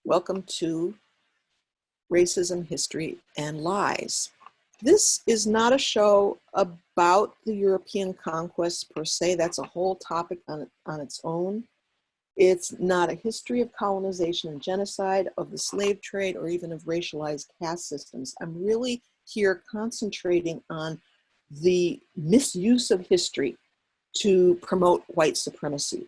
Welcome to Racism, History, and Lies. This is not a show about the European conquest per se. That's a whole topic on its own. It's not a history of colonization and genocide, of the slave trade, or even of racialized caste systems. I'm really here concentrating on the misuse of history to promote white supremacy.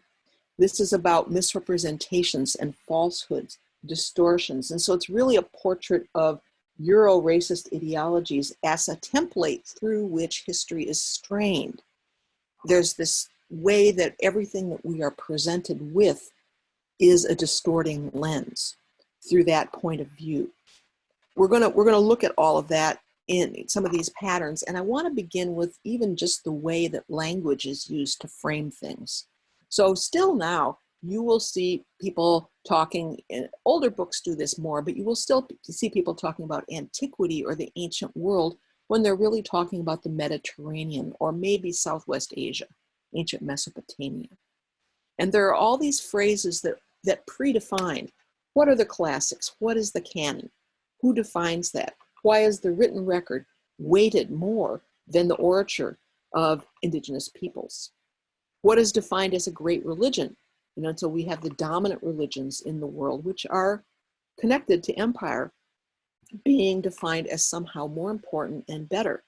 This is about misrepresentations and falsehoods, distortions. And so it's really a portrait of Euro-racist ideologies as a template through which history is strained. There's this way that everything that we are presented with is a distorting lens through that point of view. We're gonna look at all of that in some of these patterns, and I want to begin with even just the way that language is used to frame things. So still now, you will see people talking, and older books do this more, but you will still see people talking about antiquity or the ancient world when they're really talking about the Mediterranean or maybe Southwest Asia, ancient Mesopotamia. And there are all these phrases that predefine what are the classics, what is the canon, who defines that, why is the written record weighted more than the orature of indigenous peoples? What is defined as a great religion? So we have the dominant religions in the world, which are connected to empire, being defined as somehow more important and better.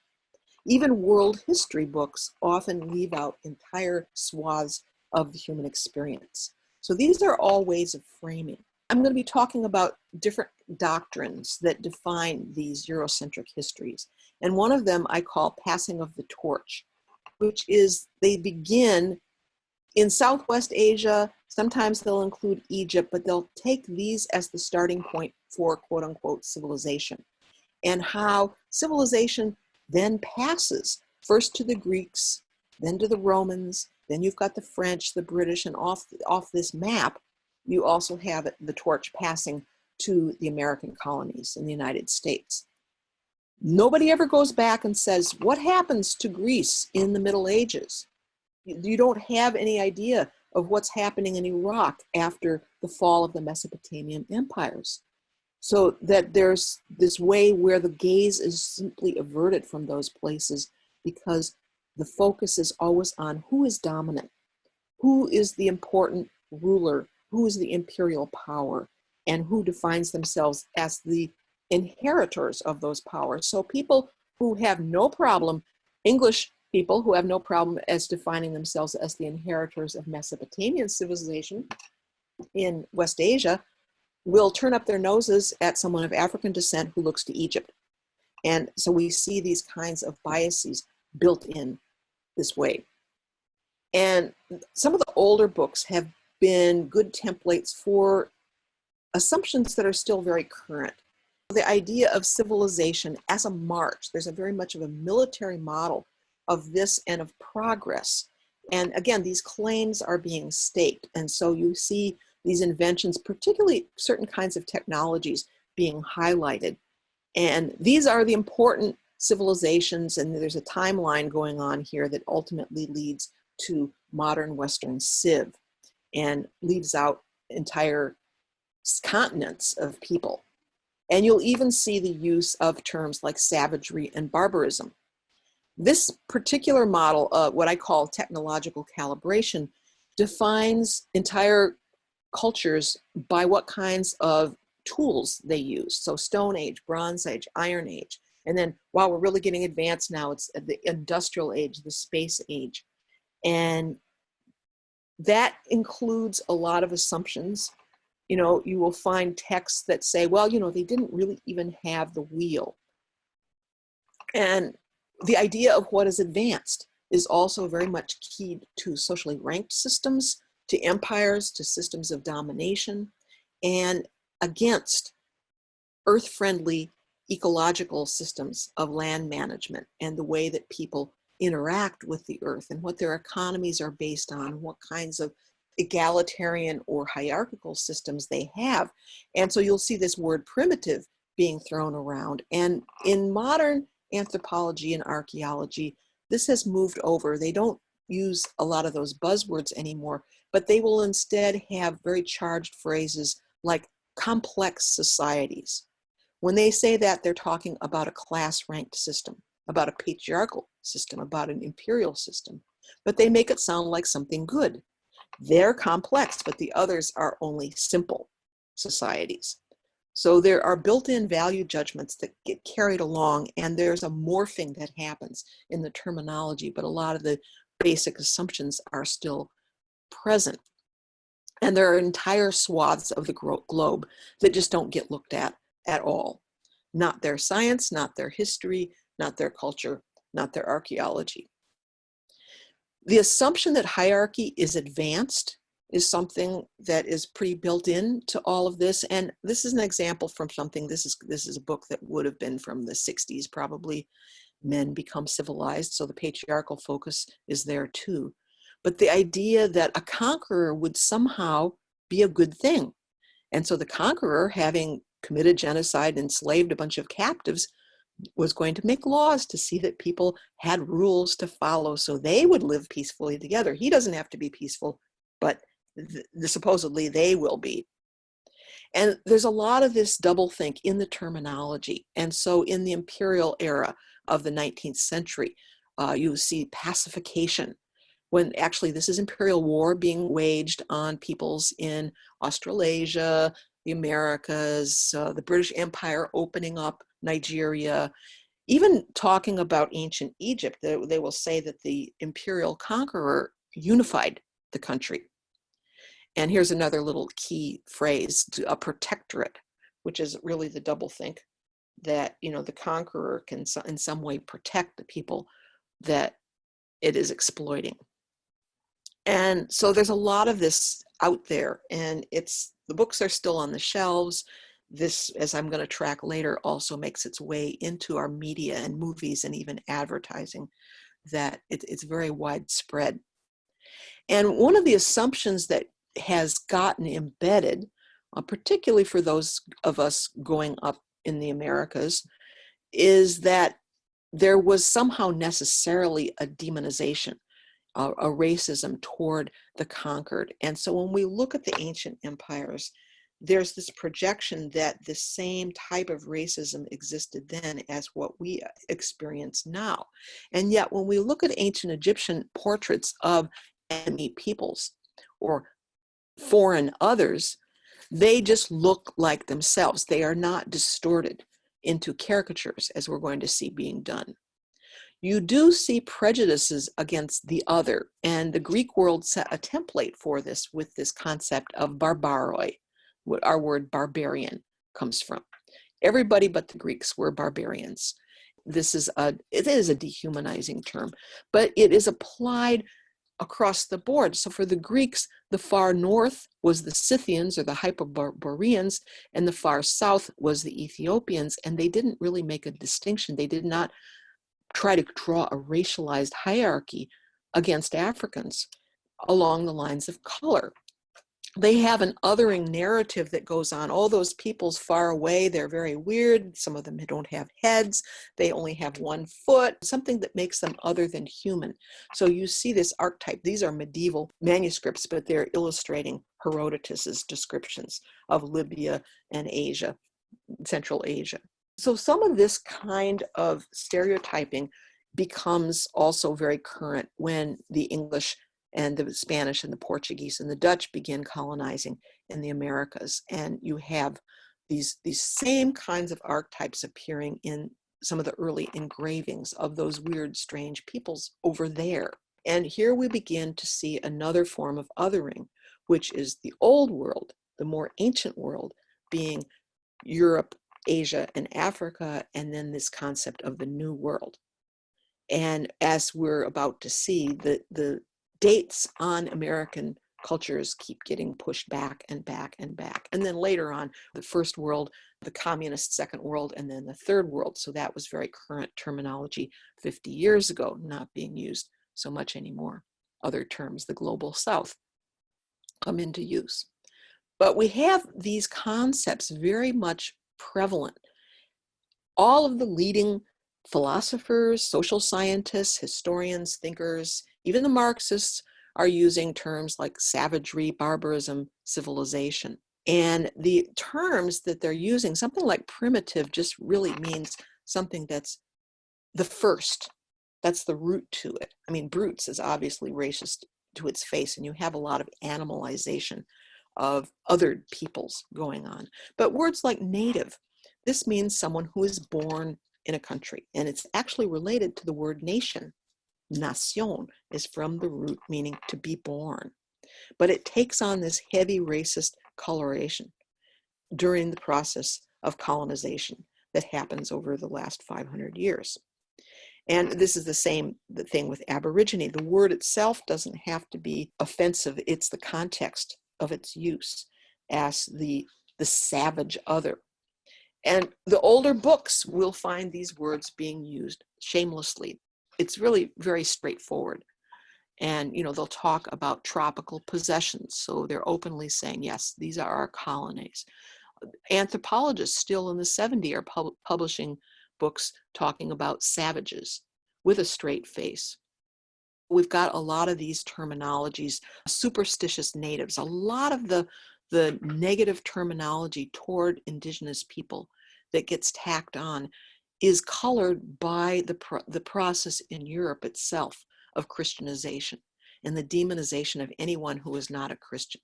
Even world history books often leave out entire swaths of the human experience. So these are all ways of framing. I'm going to be talking about different doctrines that define these Eurocentric histories. And one of them I call passing of the torch, which is they begin in Southwest Asia. Sometimes they'll include Egypt, but they'll take these as the starting point for quote unquote civilization, and how civilization then passes first to the Greeks, then to the Romans, then you've got the French, the British, and off this map, you also have the torch passing to the American colonies in the United States. Nobody ever goes back and says, what happens to Greece in the Middle Ages? You don't have any idea of what's happening in Iraq after the fall of the Mesopotamian empires. So that there's this way where the gaze is simply averted from those places because the focus is always on who is dominant, who is the important ruler, who is the imperial power, and who defines themselves as the inheritors of those powers. So people who have no problem, English people who have no problem as defining themselves as the inheritors of Mesopotamian civilization in West Asia, will turn up their noses at someone of African descent who looks to Egypt. And so we see these kinds of biases built in this way. And some of the older books have been good templates for assumptions that are still very current. The idea of civilization as a march, there's a very much of a military model of this and of progress. And again, these claims are being staked. And so you see these inventions, particularly certain kinds of technologies, being highlighted. And these are the important civilizations, and there's a timeline going on here that ultimately leads to modern Western civ and leaves out entire continents of people. And you'll even see the use of terms like savagery and barbarism. This particular model, what I call technological calibration, defines entire cultures by what kinds of tools they use. So Stone Age, Bronze Age, Iron Age. And then while we're really getting advanced now, it's the Industrial Age, the Space Age. And that includes a lot of assumptions. You will find texts that say, well, they didn't really even have the wheel. And the idea of what is advanced is also very much keyed to socially ranked systems, to empires, to systems of domination, and against earth-friendly ecological systems of land management and the way that people interact with the earth and what their economies are based on, what kinds of egalitarian or hierarchical systems they have. And so you'll see this word primitive being thrown around. And in modern anthropology and archaeology, this has moved over. They don't use a lot of those buzzwords anymore, but they will instead have very charged phrases like complex societies. When they say that, they're talking about a class-ranked system, about a patriarchal system, about an imperial system, but they make it sound like something good. They're complex, but the others are only simple societies. So there are built-in value judgments that get carried along, and there's a morphing that happens in the terminology, but a lot of the basic assumptions are still present. And there are entire swaths of the globe that just don't get looked at all. Not their science, not their history, not their culture, not their archaeology. The assumption that hierarchy is advanced is something that is pretty built into all of this. And this is an example from something, this is a book that would have been from the 60s, probably. Men become civilized, so the patriarchal focus is there too. But the idea that a conqueror would somehow be a good thing. And so the conqueror, having committed genocide and enslaved a bunch of captives, was going to make laws to see that people had rules to follow so they would live peacefully together. He doesn't have to be peaceful, but supposedly they will be. And there's a lot of this doublethink in the terminology. And so in the imperial era of the 19th century, you see pacification, when actually this is imperial war being waged on peoples in Australasia, the Americas, the British Empire opening up Nigeria, even talking about ancient Egypt. They will say that the imperial conqueror unified the country. And here's another little key phrase, a protectorate, which is really the doublethink that, you know, the conqueror can in some way protect the people that it is exploiting. And so there's a lot of this out there, and the books are still on the shelves. This, as I'm going to track later, also makes its way into our media and movies and even advertising, that it's very widespread. And one of the assumptions that has gotten embedded, particularly for those of us growing up in the Americas, is that there was somehow necessarily a demonization, a racism toward the conquered. And so when we look at the ancient empires, there's this projection that the same type of racism existed then as what we experience now. And yet when we look at ancient Egyptian portraits of enemy peoples or foreign others, they just look like themselves. They are not distorted into caricatures, as we're going to see being done. You do see prejudices against the other, and the Greek world set a template for this with this concept of barbaroi, what our word barbarian comes from. Everybody but the Greeks were barbarians. It is a dehumanizing term, but it is applied across the board. So for the Greeks, the far north was the Scythians or the Hyperboreans, and the far south was the Ethiopians, and they didn't really make a distinction. They did not try to draw a racialized hierarchy against Africans along the lines of color. They have an othering narrative that goes on. All those peoples far away, they're very weird. Some of them don't have heads. They only have one foot, something that makes them other than human. So you see this archetype. These are medieval manuscripts, but they're illustrating Herodotus's descriptions of Libya and Asia, Central Asia. So some of this kind of stereotyping becomes also very current when the English and the Spanish and the Portuguese and the Dutch begin colonizing in the Americas. And you have these same kinds of archetypes appearing in some of the early engravings of those weird, strange peoples over there. And here we begin to see another form of othering, which is the old world, the more ancient world, being Europe, Asia, and Africa, and then this concept of the New World. And as we're about to see, the dates on American cultures keep getting pushed back and back and back. And then later on, the first world, the communist second world, and then the third world. So that was very current terminology 50 years ago, not being used so much anymore. Other terms, the global south, come into use. But we have these concepts very much prevalent. All of the leading philosophers, social scientists, historians, thinkers, even the Marxists are using terms like savagery, barbarism, civilization. And the terms that they're using, something like primitive, just really means something that's the first. That's the root to it. I mean, brutes is obviously racist to its face, and you have a lot of animalization of other peoples going on. But words like native, this means someone who is born in a country, and it's actually related to the word nation. Nación is from the root meaning to be born. But it takes on this heavy racist coloration during the process of colonization that happens over the last 500 years. And this is the same thing with Aborigine. The word itself doesn't have to be offensive. It's the context of its use as the savage other. And the older books will find these words being used shamelessly. It's really very straightforward. And, they'll talk about tropical possessions. So they're openly saying, yes, these are our colonies. Anthropologists still in the 70s are publishing books talking about savages with a straight face. We've got a lot of these terminologies, superstitious natives, a lot of the negative terminology toward Indigenous people that gets tacked on is colored by the process in Europe itself of Christianization and the demonization of anyone who is not a Christian.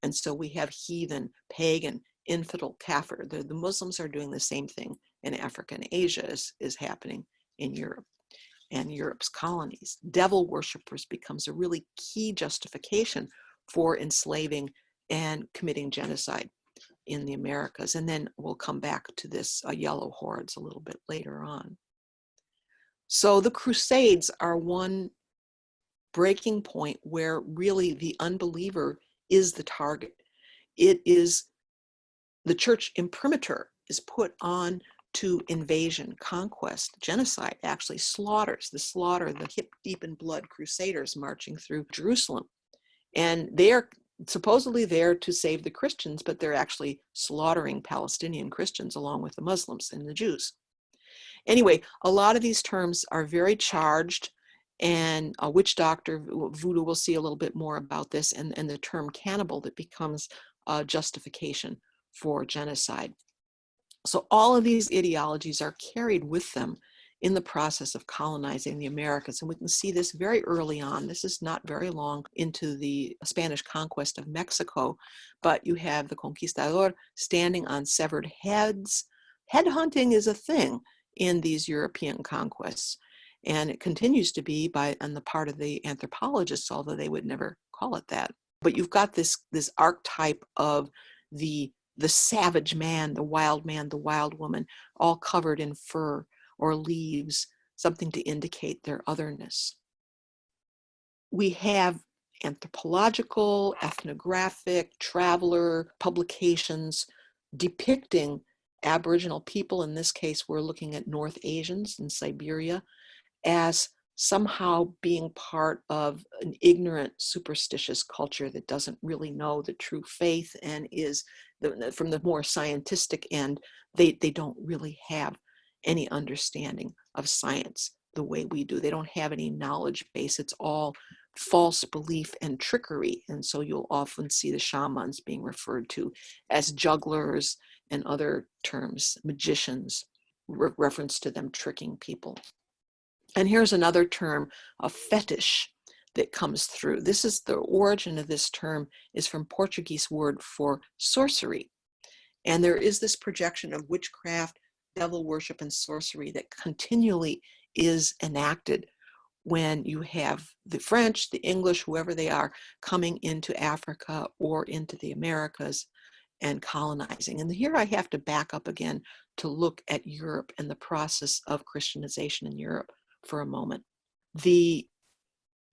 And so we have heathen, pagan, infidel, kafir. The Muslims are doing the same thing in Africa and Asia is happening in Europe and Europe's colonies. Devil worshippers becomes a really key justification for enslaving and committing genocide in the Americas. And then we'll come back to this yellow hordes a little bit later on. So the Crusades are one breaking point where really the unbeliever is the target. It is the church imprimatur is put on to invasion, conquest, genocide, actually slaughters, the hip deep in blood crusaders marching through Jerusalem. And they are supposedly there to save the Christians, but they're actually slaughtering Palestinian Christians along with the Muslims and the Jews. Anyway, a lot of these terms are very charged, and a witch doctor, voodoo, we'll see a little bit more about this, and the term cannibal that becomes a justification for genocide. So all of these ideologies are carried with them in the process of colonizing the Americas. And we can see this very early on. This is not very long into the Spanish conquest of Mexico, but you have the conquistador standing on severed heads. Headhunting is a thing in these European conquests. And it continues to be on the part of the anthropologists, although they would never call it that. But you've got this archetype of the savage man, the wild woman, all covered in fur or leaves, something to indicate their otherness. We have anthropological, ethnographic, traveler publications depicting Aboriginal people. In this case, we're looking at North Asians in Siberia as somehow being part of an ignorant, superstitious culture that doesn't really know the true faith and is, from the more scientific end, they don't really have any understanding of science the way we do. They don't have any knowledge base. It's all false belief and trickery. And so you'll often see the shamans being referred to as jugglers and other terms, magicians, reference to them tricking people. And here's another term, a fetish, that comes through. This is the origin of this term is from Portuguese word for sorcery. And there is this projection of witchcraft, devil worship, and sorcery that continually is enacted when you have the French, the English, whoever they are, coming into Africa or into the Americas and colonizing. And here I have to back up again to look at Europe and the process of Christianization in Europe for a moment. The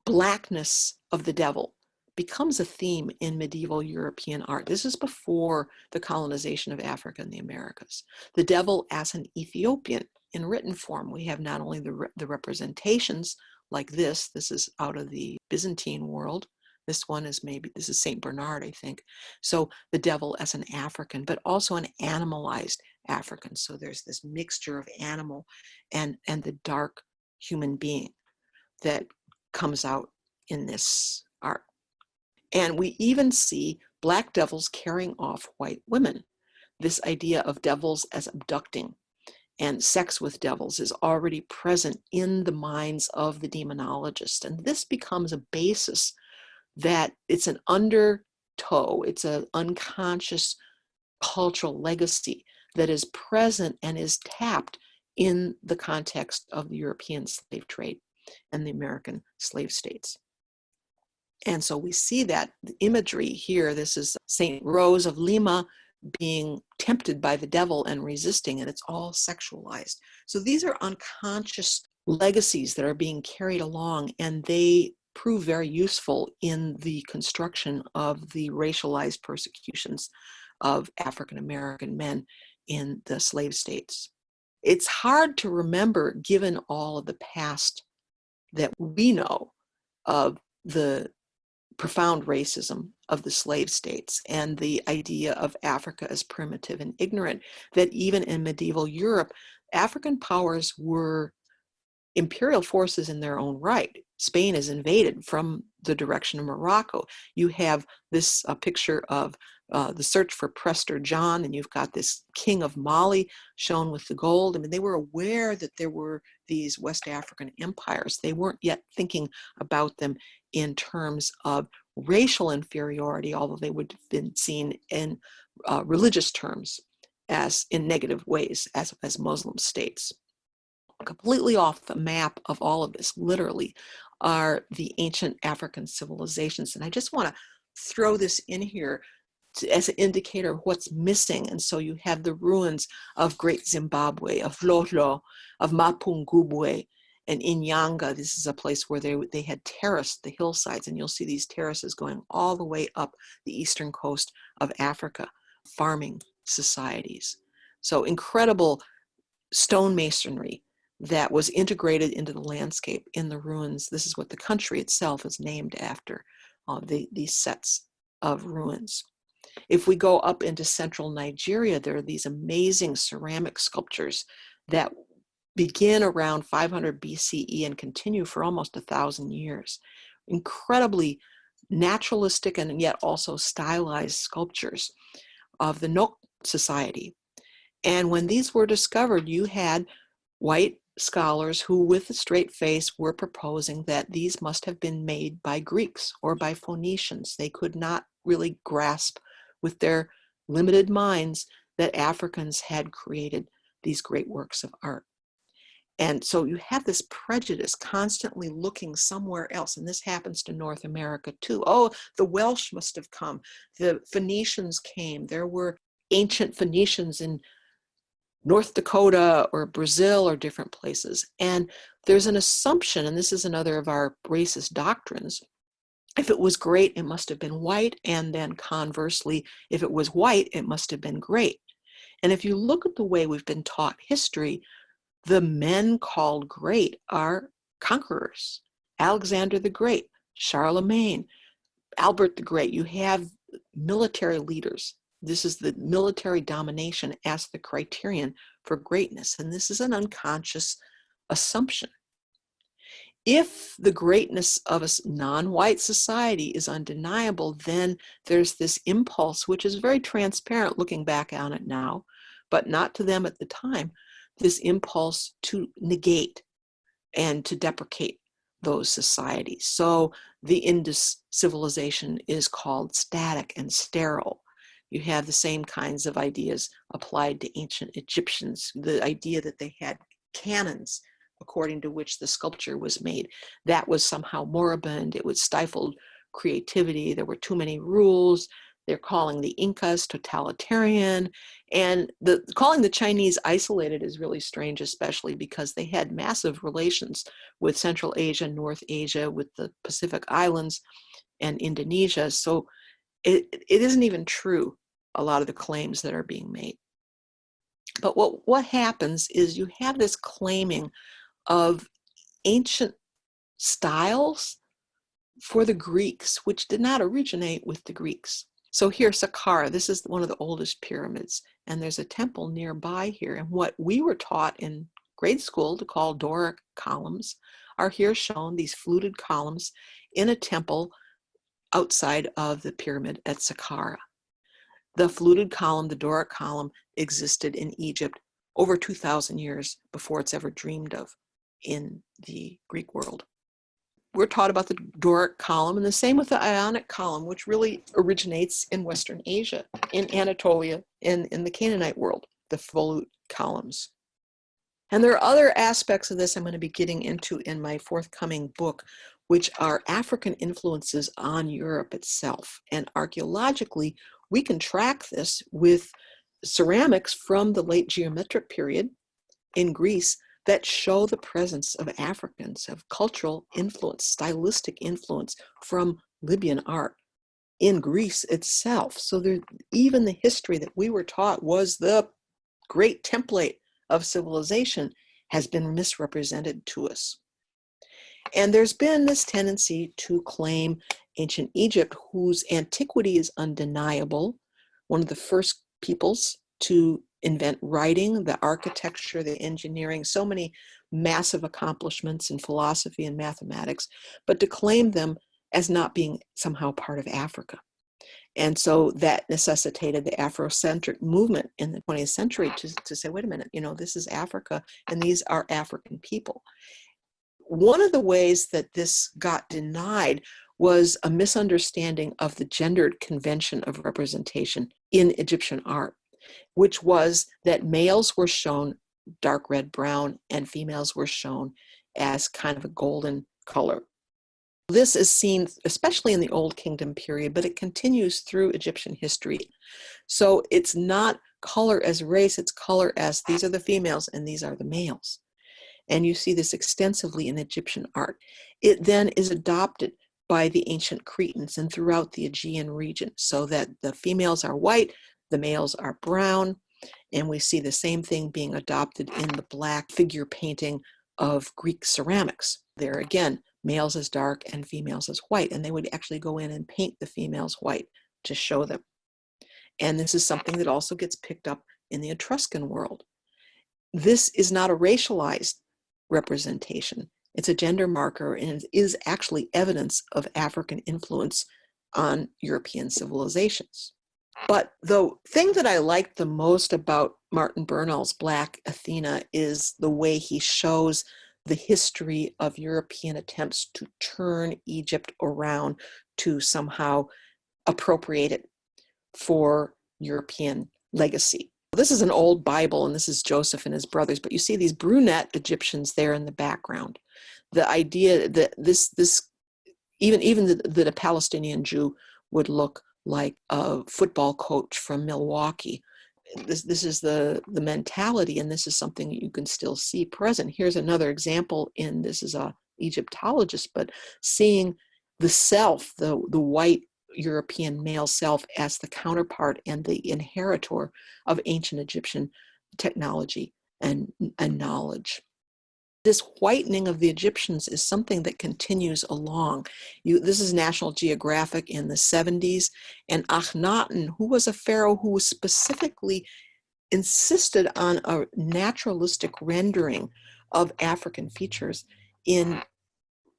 blackness of the devil becomes a theme in medieval European art. This is before the colonization of Africa and the Americas. The devil as an Ethiopian in written form. We have not only the representations like this is out of the Byzantine world. This is St. Bernard, I think. So the devil as an African, but also an animalized African. So there's this mixture of animal and the dark human being that comes out in this art. And we even see black devils carrying off white women. This idea of devils as abducting and sex with devils is already present in the minds of the demonologist. And this becomes a basis that it's an undertow, it's an unconscious cultural legacy that is present and is tapped in the context of the European slave trade and the American slave states. And so we see that the imagery here, this is Saint Rose of Lima being tempted by the devil and resisting, and it's all sexualized. So these are unconscious legacies that are being carried along, and they prove very useful in the construction of the racialized persecutions of African American men in the slave states. It's hard to remember, given all of the past that we know of the profound racism of the slave states and the idea of Africa as primitive and ignorant, that even in medieval Europe, African powers were imperial forces in their own right. Spain is invaded from the direction of Morocco. You have this picture of the search for Prester John, and you've got this king of Mali shown with the gold. I mean, they were aware that there were these West African empires. They weren't yet thinking about them in terms of racial inferiority, although they would have been seen in religious terms as in negative ways as Muslim states. Completely off the map of all of this, literally, are the ancient African civilizations. And I just want to throw this in here as an indicator of what's missing. And so you have the ruins of Great Zimbabwe, of Lolo, of Mapungubwe, and Inyanga. This is a place where they had terraced the hillsides, and you'll see these terraces going all the way up the eastern coast of Africa, farming societies. So incredible stonemasonry that was integrated into the landscape in the ruins. This is what the country itself is named after, these sets of ruins. If we go up into central Nigeria, there are these amazing ceramic sculptures that begin around 500 BCE and continue for almost 1,000 years. Incredibly naturalistic and yet also stylized sculptures of the Nok society. And when these were discovered, you had white scholars who, with a straight face, were proposing that these must have been made by Greeks or by Phoenicians. They could not really grasp with their limited minds that Africans had created these great works of art. And so you have this prejudice constantly looking somewhere else. And this happens to North America too. Oh, the Welsh must have come. The Phoenicians came. There were ancient Phoenicians in North Dakota or Brazil or different places. And there's an assumption, and this is another of our racist doctrines, if it was great, it must have been white. And then conversely, if it was white, it must have been great. And if you look at the way we've been taught history, the men called great are conquerors. Alexander the Great, Charlemagne, Albert the Great. You have military leaders. This is the military domination as the criterion for greatness. And this is an unconscious assumption. If the greatness of a non-white society is undeniable, then there's this impulse, which is very transparent looking back on it now, but not to them at the time, this impulse to negate and to deprecate those societies. So the Indus civilization is called static and sterile. You have the same kinds of ideas applied to ancient Egyptians, the idea that they had canons according to which the sculpture was made. That was somehow moribund. It was stifled creativity. There were too many rules. They're calling the Incas totalitarian. And calling the Chinese isolated is really strange, especially because they had massive relations with Central Asia, North Asia, with the Pacific Islands and Indonesia. So it isn't even true, a lot of the claims that are being made. But what happens is you have this claiming of ancient styles for the Greeks, which did not originate with the Greeks. So here, Saqqara, this is one of the oldest pyramids, and there's a temple nearby here. And what we were taught in grade school to call Doric columns are here shown, these fluted columns in a temple outside of the pyramid at Saqqara. The fluted column, the Doric column, existed in Egypt over 2,000 years before it's ever dreamed of in the Greek world. We're taught about the Doric column, and the same with the Ionic column, which really originates in Western Asia, in Anatolia, in the Canaanite world, the volute columns. And there are other aspects of this I'm going to be getting into in my forthcoming book, which are African influences on Europe itself. And archaeologically, we can track this with ceramics from the late geometric period in Greece that show the presence of Africans, of cultural influence, stylistic influence from Libyan art in Greece itself. So there, even the history that we were taught was the great template of civilization has been misrepresented to us. And there's been this tendency to claim ancient Egypt, whose antiquity is undeniable, one of the first peoples to invent writing, the architecture, the engineering, so many massive accomplishments in philosophy and mathematics, but to claim them as not being somehow part of Africa. And so that necessitated the Afrocentric movement in the 20th century to say, wait a minute, you know, this is Africa and these are African people. One of the ways that this got denied was a misunderstanding of the gendered convention of representation in Egyptian art, which was that males were shown dark red brown and females were shown as kind of a golden color. This is seen especially in the Old Kingdom period, but it continues through Egyptian history. So it's not color as race, it's color as these are the females and these are the males. And you see this extensively in Egyptian art. It then is adopted by the ancient Cretans and throughout the Aegean region, so that the females are white, the males are brown, and we see the same thing being adopted in the black figure painting of Greek ceramics. There again, males as dark and females as white, and they would actually go in and paint the females white to show them. And this is something that also gets picked up in the Etruscan world. This is not a racialized representation. It's a gender marker, and it is actually evidence of African influence on European civilizations. But the thing that I like the most about Martin Bernal's Black Athena is the way he shows the history of European attempts to turn Egypt around to somehow appropriate it for European legacy. This is an old Bible, and this is Joseph and his brothers, but you see these brunette Egyptians there in the background. The idea that even that a Palestinian Jew would look like a football coach from Milwaukee. This is the mentality, and this is something that you can still see present. Here's another example this is a Egyptologist, but seeing the self, the white European male self as the counterpart and the inheritor of ancient Egyptian technology and knowledge. This whitening of the Egyptians is something that continues along. This is National Geographic in the 70s, and Akhenaten, who was a pharaoh who specifically insisted on a naturalistic rendering of African features in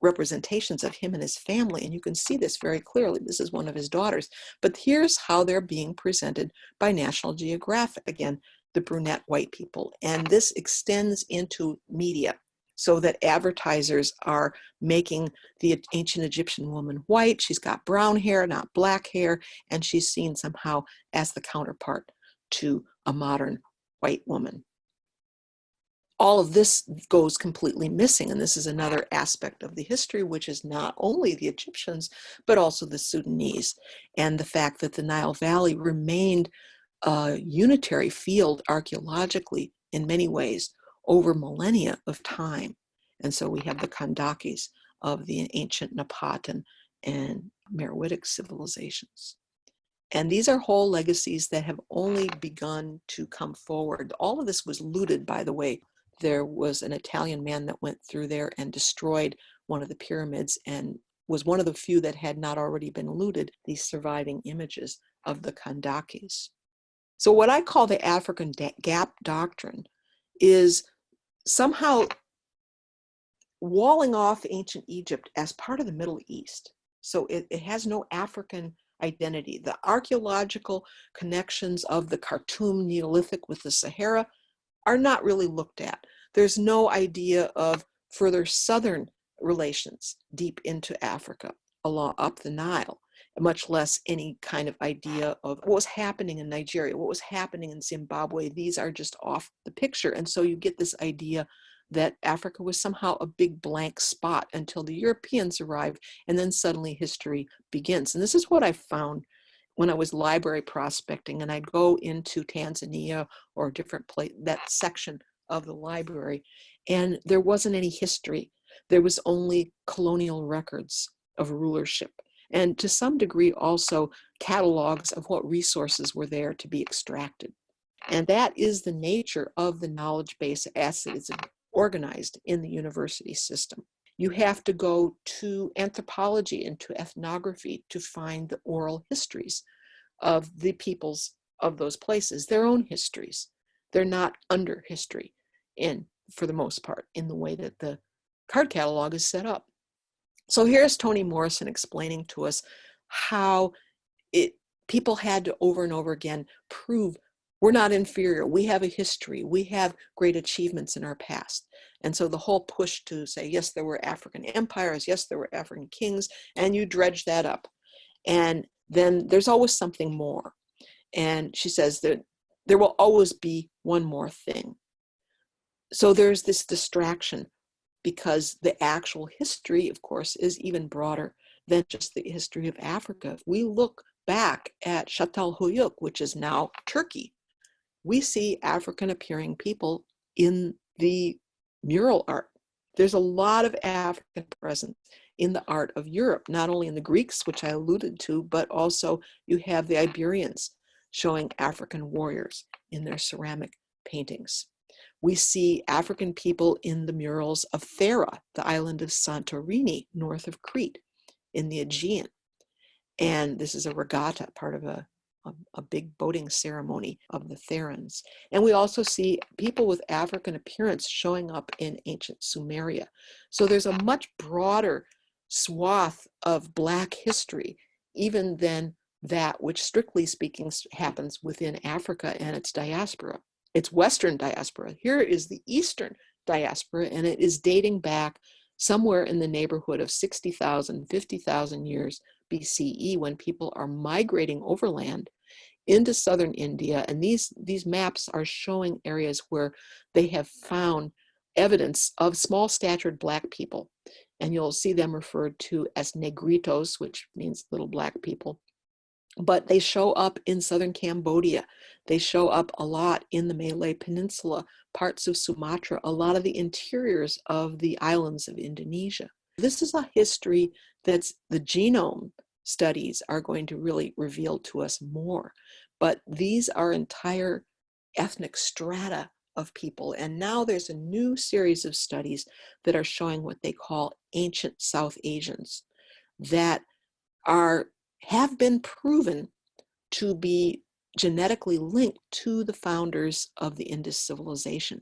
representations of him and his family, and you can see this very clearly. This is one of his daughters, but here's how they're being presented by National Geographic. Again, the brunette white people, and this extends into media, so that advertisers are making the ancient Egyptian woman white. She's got brown hair, not black hair, and she's seen somehow as the counterpart to a modern white woman. All of this goes completely missing, and this is another aspect of the history, which is not only the Egyptians, but also the Sudanese, and the fact that the Nile Valley remained a unitary field archaeologically in many ways over millennia of time. And so we have the Kandakis of the ancient Napatan and Meroitic civilizations. And these are whole legacies that have only begun to come forward. All of this was looted, by the way. There was an Italian man that went through there and destroyed one of the pyramids and was one of the few that had not already been looted, these surviving images of the Kandakis. So what I call the African gap doctrine is somehow walling off ancient Egypt as part of the Middle East. So it has no African identity. The archaeological connections of the Khartoum Neolithic with the Sahara are not really looked at. There's no idea of further southern relations deep into Africa, along up the Nile, much less any kind of idea of what was happening in Nigeria, what was happening in Zimbabwe. These are just off the picture. And so you get this idea that Africa was somehow a big blank spot until the Europeans arrived, and then suddenly history begins. And this is what I found when I was library prospecting, and I'd go into Tanzania or different place, that section of the library, and there wasn't any history. There was only colonial records of rulership, and to some degree also catalogs of what resources were there to be extracted. And that is the nature of the knowledge base as it is organized in the university system. You have to go to anthropology and to ethnography to find the oral histories of the peoples of those places, their own histories. They're not under history for the most part, in the way that the card catalog is set up. So here's Toni Morrison explaining to us how people had to over and over again prove we're not inferior. We have a history. We have great achievements in our past. And so the whole push to say, yes, there were African empires, yes, there were African kings, and you dredge that up. And then there's always something more. And she says that there will always be one more thing. So there's this distraction, because the actual history, of course, is even broader than just the history of Africa. If we look back at Çatalhöyük, which is now Turkey, we see African appearing people in the mural art. There's a lot of African presence in the art of Europe, not only in the Greeks, which I alluded to, but also you have the Iberians showing African warriors in their ceramic paintings. We see African people in the murals of Thera, the island of Santorini, north of Crete, in the Aegean. And this is a regatta, part of a big boating ceremony of the Therans. And we also see people with African appearance showing up in ancient Sumeria. So there's a much broader swath of Black history, even than that which, strictly speaking, happens within Africa and its diaspora. It's Western diaspora. Here is the Eastern diaspora, and it is dating back somewhere in the neighborhood of 60,000, 50,000 years BCE, when people are migrating overland into southern India. And these maps are showing areas where they have found evidence of small-statured Black people. And you'll see them referred to as negritos, which means little Black people. But they show up in southern Cambodia. They show up a lot in the Malay Peninsula, parts of Sumatra, a lot of the interiors of the islands of Indonesia. This is a history that's the genome studies are going to really reveal to us more. But these are entire ethnic strata of people. And now there's a new series of studies that are showing what they call ancient South Asians that have been proven to be genetically linked to the founders of the Indus civilization.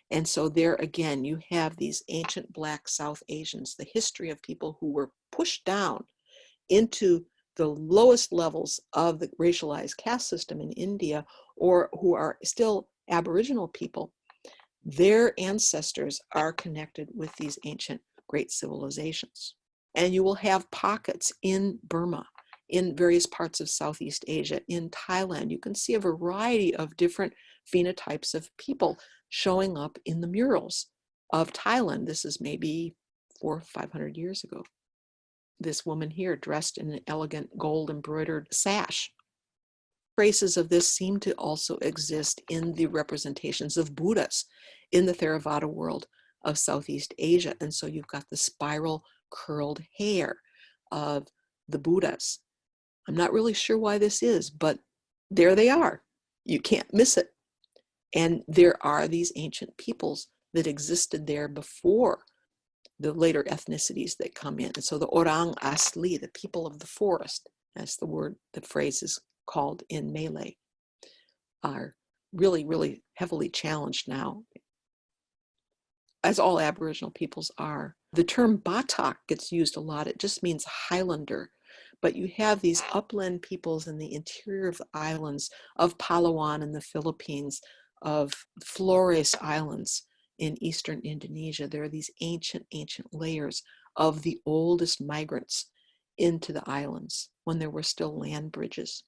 And so there again, you have these ancient Black South Asians, the history of people who were pushed down into the lowest levels of the racialized caste system in India, or who are still Aboriginal people. Their ancestors are connected with these ancient great civilizations. And you will have pockets in Burma, in various parts of Southeast Asia, in Thailand. You can see a variety of different phenotypes of people showing up in the murals of Thailand. This is maybe 400 or 500 years ago. This woman here dressed in an elegant gold embroidered sash. Traces of this seem to also exist in the representations of Buddhas in the Theravada world of Southeast Asia. And so you've got the spiral curled hair of the Buddhas. I'm not really sure why this is, but there they are. You can't miss it. And there are these ancient peoples that existed there before the later ethnicities that come in. And so the Orang Asli, the people of the forest, that's the word, the phrase is called in Malay, are really, really heavily challenged now. as all Aboriginal peoples are. The term Batak gets used a lot. It just means Highlander. But you have these upland peoples in the interior of the islands of Palawan in the Philippines, of Flores Islands in eastern Indonesia. There are these ancient layers of the oldest migrants into the islands when there were still land bridges.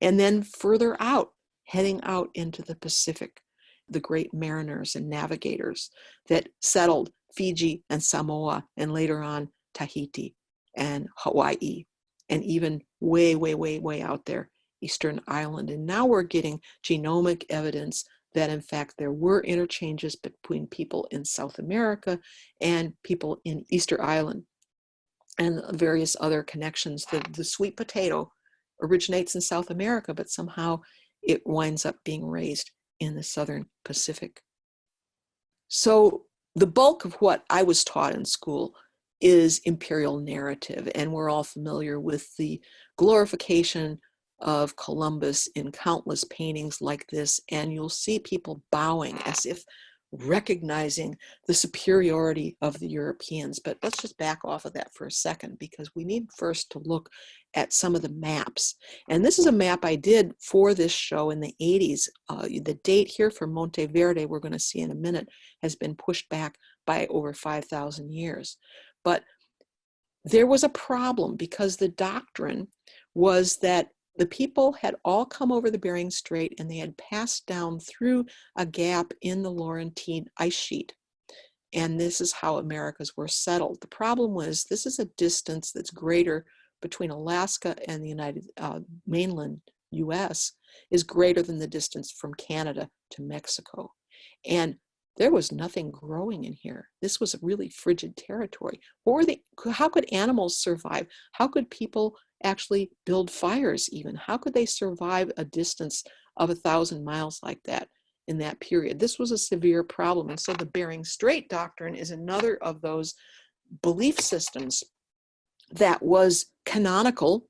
And then further out, heading out into the Pacific, the great mariners and navigators that settled Fiji and Samoa, and later on Tahiti and Hawaii, and even way, way, way, way out there, Eastern Island. And now we're getting genomic evidence that in fact there were interchanges between people in South America and people in Easter Island, and various other connections. The sweet potato originates in South America, but somehow it winds up being raised in the Southern Pacific. So the bulk of what I was taught in school is imperial narrative, and we're all familiar with the glorification of Columbus in countless paintings like this, and you'll see people bowing as if recognizing the superiority of the Europeans. But let's just back off of that for a second, because we need first to look at some of the maps. And this is a map I did for this show in the 80s. The date here for Monteverde, we're going to see in a minute, has been pushed back by over 5,000 years. But there was a problem, because the doctrine was that the people had all come over the Bering Strait and they had passed down through a gap in the Laurentide ice sheet. And this is how Americas were settled. The problem was, this is a distance that's greater between Alaska and the mainland US is greater than the distance from Canada to Mexico. And there was nothing growing in here. This was a really frigid territory. How could animals survive? How could people actually build fires even? How could they survive a distance of 1,000 miles like that in that period? This was a severe problem. And so the Bering Strait doctrine is another of those belief systems that was canonical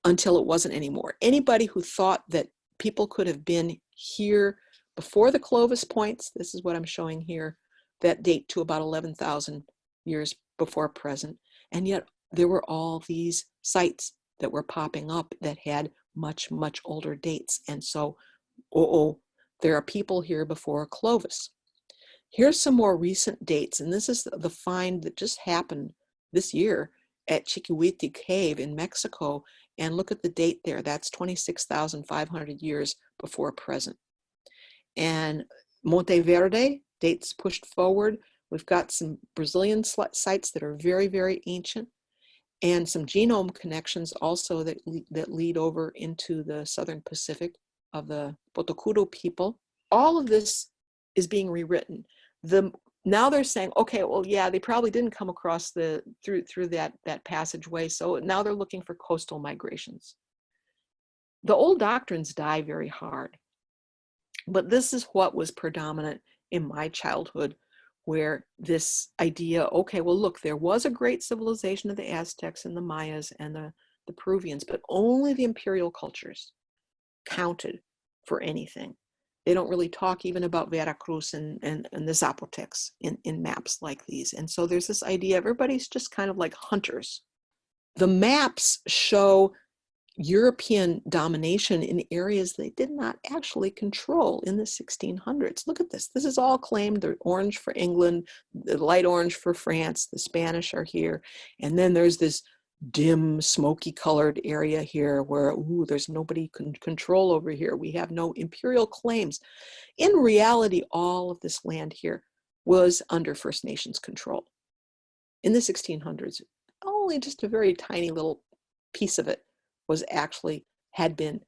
until it wasn't anymore. Anybody who thought that people could have been here before the Clovis points, this is what I'm showing here, that date to about 11,000 years before present. And yet there were all these sites that were popping up that had much, much older dates. And so, there are people here before Clovis. Here's some more recent dates. And this is the find that just happened this year at Chiquihuite Cave in Mexico. And look at the date there. That's 26,500 years before present. And Monteverde, dates pushed forward. We've got some Brazilian sites that are very, very ancient, and some genome connections also that lead over into the Southern Pacific of the Potocudo people. All of this is being rewritten. Now they're saying, okay, well, yeah, they probably didn't come across through that passageway, so now they're looking for coastal migrations. The old doctrines die very hard. But this is what was predominant in my childhood, where this idea, okay, well, look, there was a great civilization of the Aztecs and the Mayas and the Peruvians, but only the imperial cultures counted for anything. They don't really talk even about Veracruz and the Zapotecs in maps like these. And so there's this idea, everybody's just kind of like hunters. The maps show European domination in areas they did not actually control in the 1600s. Look at this. This is all claimed. The orange for England, the light orange for France, the Spanish are here. And then there's this dim, smoky colored area here where, there's nobody can control over here. We have no imperial claims. In reality, all of this land here was under First Nations control. In the 1600s, only just a very tiny little piece of it had been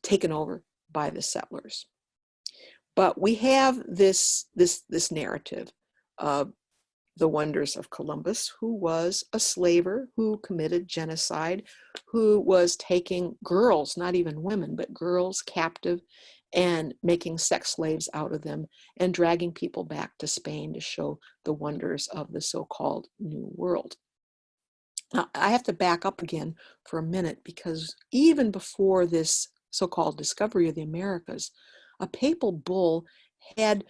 taken over by the settlers. But we have this narrative of the wonders of Columbus, who was a slaver, who committed genocide, who was taking girls, not even women, but girls captive, and making sex slaves out of them and dragging people back to Spain to show the wonders of the so-called New World. Now, I have to back up again for a minute, because even before this so-called discovery of the Americas, a papal bull had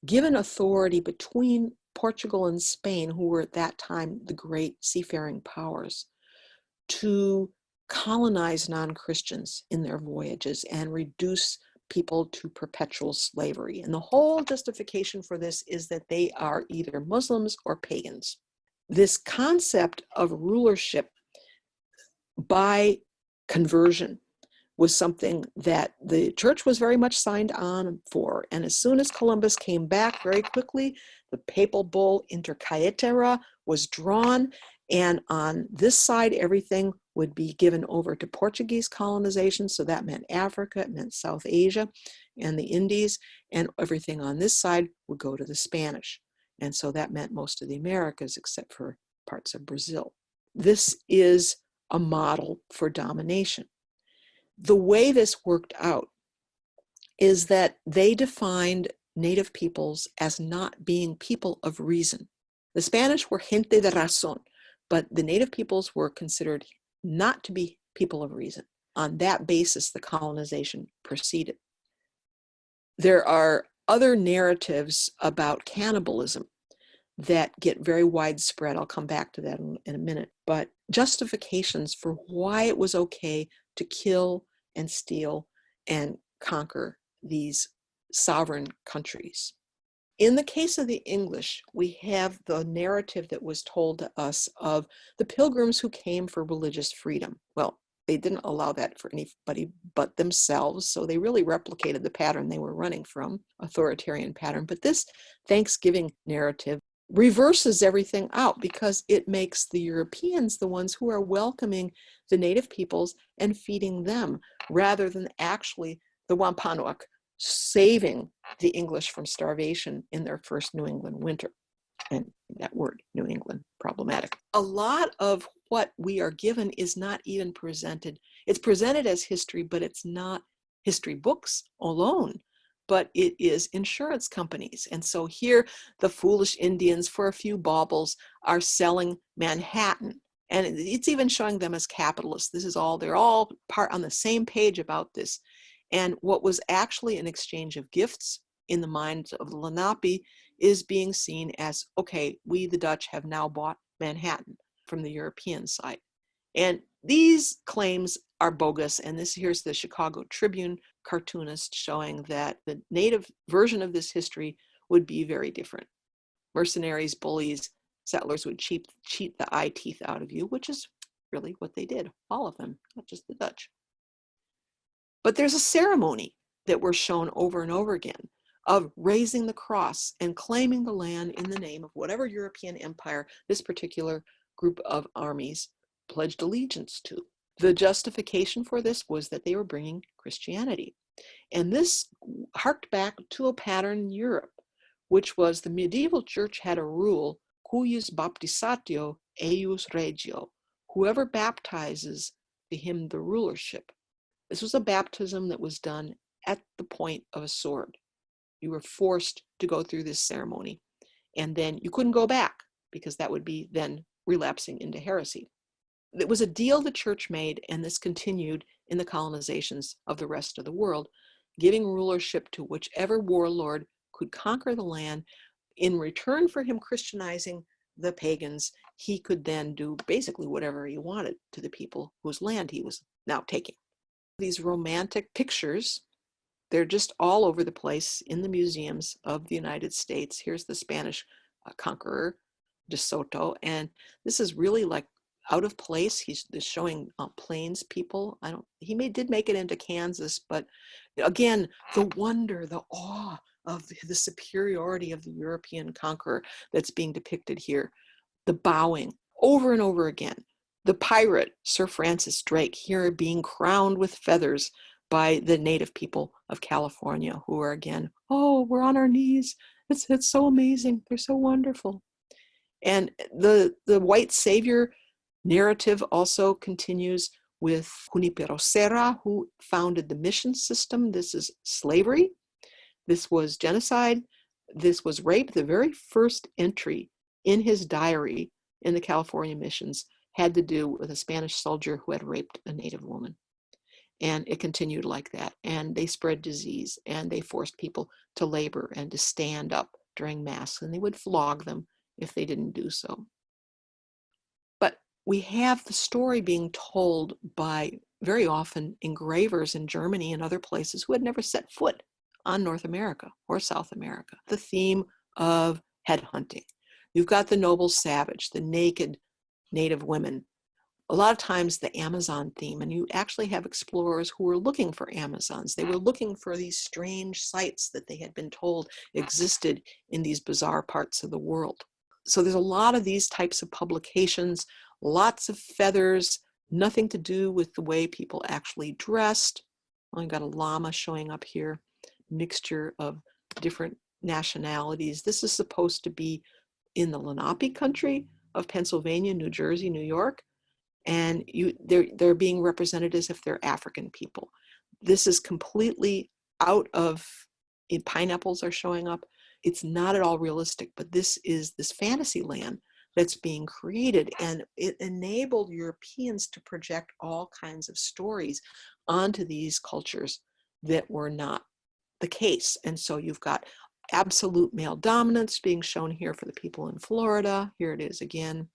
given authority between Portugal and Spain, who were at that time the great seafaring powers, to colonize non-Christians in their voyages and reduce people to perpetual slavery. And the whole justification for this is that they are either Muslims or pagans. This concept of rulership by conversion was something that the church was very much signed on for. And as soon as Columbus came back, very quickly, the papal bull Inter Caetera was drawn. And on this side, everything would be given over to Portuguese colonization. So that meant Africa, it meant South Asia and the Indies. And everything on this side would go to the Spanish. And so that meant most of the Americas, except for parts of Brazil. This is a model for domination. The way this worked out is that they defined native peoples as not being people of reason. The Spanish were gente de razón, but the native peoples were considered not to be people of reason. On that basis, the colonization proceeded. There are other narratives about cannibalism that get very widespread. I'll come back to that in a minute, but justifications for why it was okay to kill and steal and conquer these sovereign countries. In the case of the English, we have the narrative that was told to us of the pilgrims who came for religious freedom. Well, they didn't allow that for anybody but themselves, so they really replicated the pattern they were running from, authoritarian pattern. But this Thanksgiving narrative reverses everything out because it makes the Europeans the ones who are welcoming the native peoples and feeding them, rather than actually the Wampanoag saving the English from starvation in their first New England winter. And that word, New England, problematic. A lot of what we are given is not even presented. It's presented as history, but it's not history books alone, but it is insurance companies. And so here, the foolish Indians, for a few baubles, are selling Manhattan. And it's even showing them as capitalists. This is all, they're all part on the same page about this. And what was actually an exchange of gifts in the minds of the Lenape is being seen as, okay, we, the Dutch, have now bought Manhattan from the European side. And these claims are bogus. And here's the Chicago Tribune cartoonist showing that the native version of this history would be very different. Mercenaries, bullies, settlers would cheat the eye teeth out of you, which is really what they did, all of them, not just the Dutch. But there's a ceremony that we're shown over and over again of raising the cross and claiming the land in the name of whatever European empire this particular group of armies pledged allegiance to. The justification for this was that they were bringing Christianity. And this harked back to a pattern in Europe, which was the medieval church had a rule, cuius baptizatio eius regio, whoever baptizes, to him the rulership. This was a baptism that was done at the point of a sword. You were forced to go through this ceremony, and then you couldn't go back because that would be then relapsing into heresy. It was a deal the church made, and this continued in the colonizations of the rest of the world, giving rulership to whichever warlord could conquer the land. In return for him Christianizing the pagans, he could then do basically whatever he wanted to the people whose land he was now taking. These romantic pictures, they're just all over the place in the museums of the United States. Here's the Spanish conqueror, De Soto, and this is really like out of place. He's showing plains people. He did make it into Kansas, but again, the wonder, the awe of the superiority of the European conqueror that's being depicted here. The bowing over and over again. The pirate, Sir Francis Drake, here being crowned with feathers by the native people of California, who are again, oh, we're on our knees. It's so amazing. They're so wonderful. And the white savior narrative also continues with Junipero Serra, who founded the mission system. This is slavery. This was genocide. This was rape. The very first entry in his diary in the California missions had to do with a Spanish soldier who had raped a native woman. And it continued like that. And they spread disease, and they forced people to labor and to stand up during Mass, and they would flog them if they didn't do so. But we have the story being told by very often engravers in Germany and other places who had never set foot on North America or South America. The theme of headhunting. You've got the noble savage, the naked native women, a lot of times the Amazon theme, and you actually have explorers who were looking for Amazons. They were looking for these strange sites that they had been told existed in these bizarre parts of the world. So there's a lot of these types of publications, lots of feathers, nothing to do with the way people actually dressed. Only got a llama showing up here, mixture of different nationalities. This is supposed to be in the Lenape country of Pennsylvania, New Jersey, New York. And they're being represented as if they're African people. This is completely out of, pineapples are showing up. It's not at all realistic, but this is this fantasy land that's being created, and it enabled Europeans to project all kinds of stories onto these cultures that were not the case. And so you've got absolute male dominance being shown here for the people in Florida. Here it is again.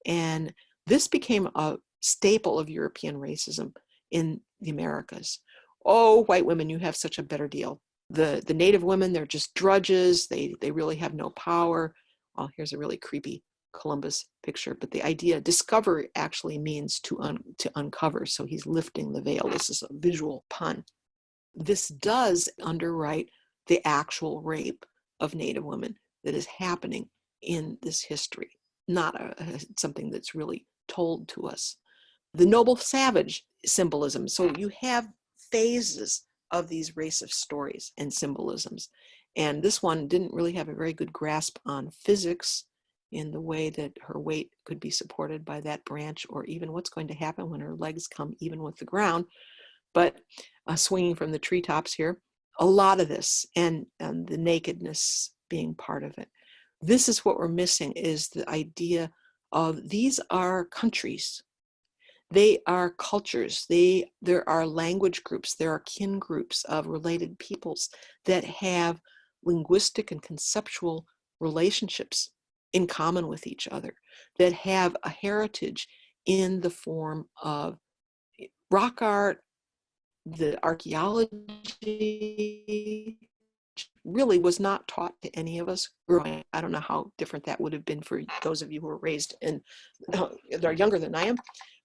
And this became a staple of European racism in the Americas. Oh, white women, you have such a better deal. The native women, they're just drudges. They really have no power. Well, here's a really creepy Columbus picture, but the idea, discover actually means to uncover. So he's lifting the veil. This is a visual pun. This does underwrite the actual rape of native women that is happening in this history, not something that's really told to us. The noble savage symbolism. So you have phases of these racist stories and symbolisms. And this one didn't really have a very good grasp on physics in the way that her weight could be supported by that branch, or even what's going to happen when her legs come even with the ground. But swinging from the treetops here, a lot of this, and the nakedness being part of it. This is what we're missing, is the idea of these are countries. They are cultures. There are language groups. There are kin groups of related peoples that have linguistic and conceptual relationships in common with each other, that have a heritage in the form of rock art, the archaeology, really was not taught to any of us growing up. I don't know how different that would have been for those of you who were raised and are younger than I am,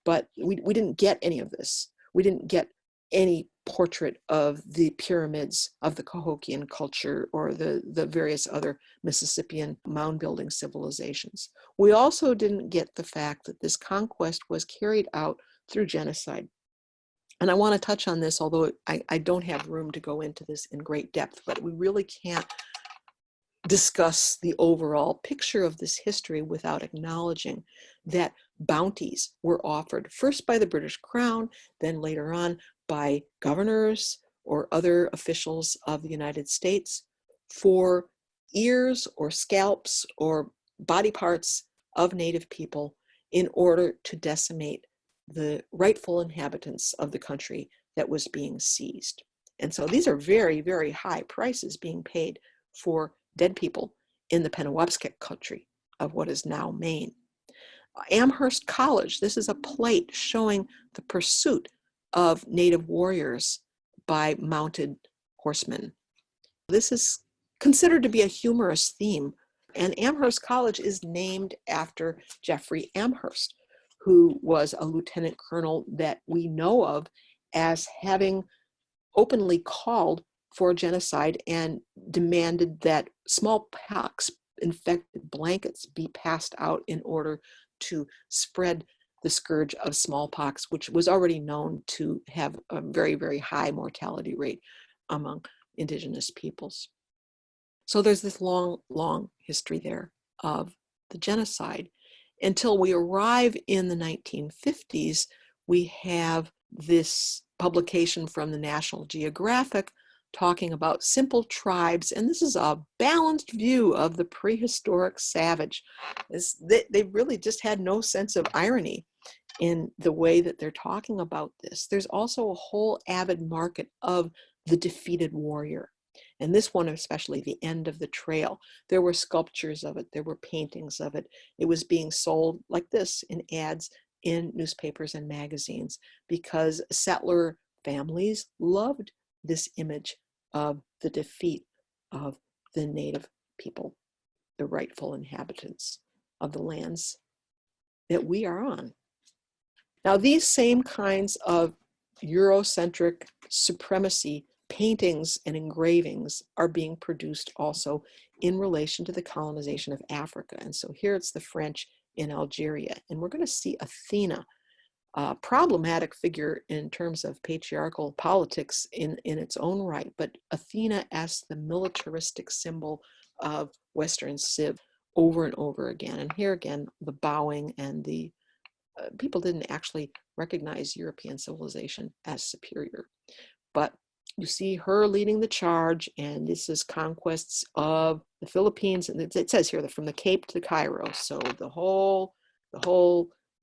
but we didn't get any of this. We didn't get any portrait of the pyramids of the Cahokian culture or the various other Mississippian mound building civilizations. We also didn't get the fact that this conquest was carried out through genocide. And I want to touch on this, although I don't have room to go into this in great depth, but we really can't discuss the overall picture of this history without acknowledging that bounties were offered first by the British Crown, then later on by governors or other officials of the United States for ears or scalps or body parts of Native people in order to decimate the rightful inhabitants of the country that was being seized. And so these are very, very high prices being paid for dead people in the Penobscot country of what is now Maine. Amherst College, this is a plate showing the pursuit of Native warriors by mounted horsemen. This is considered to be a humorous theme, and Amherst College is named after Jeffrey Amherst, who was a lieutenant colonel that we know of as having openly called for genocide and demanded that smallpox infected blankets be passed out in order to spread the scourge of smallpox, which was already known to have a very, very high mortality rate among Indigenous peoples. So there's this long, long history there of the genocide. Until we arrive in the 1950s, we have this publication from the National Geographic talking about simple tribes, and this is a balanced view of the prehistoric savage. They really just had no sense of irony in the way that they're talking about this. There's also a whole avid market of the defeated warrior. And this one, especially the end of the trail, there were sculptures of it, there were paintings of it. It was being sold like this in ads in newspapers and magazines because settler families loved this image of the defeat of the native people, the rightful inhabitants of the lands that we are on. Now, these same kinds of Eurocentric supremacy paintings and engravings are being produced also in relation to the colonization of Africa. And so here it's the French in Algeria. And we're going to see Athena, a problematic figure in terms of patriarchal politics in its own right, but Athena as the militaristic symbol of Western civ over and over again. And here again, the bowing and the people didn't actually recognize European civilization as superior. But you see her leading the charge, and this is conquests of the Philippines, and it says here that from the Cape to Cairo. So the whole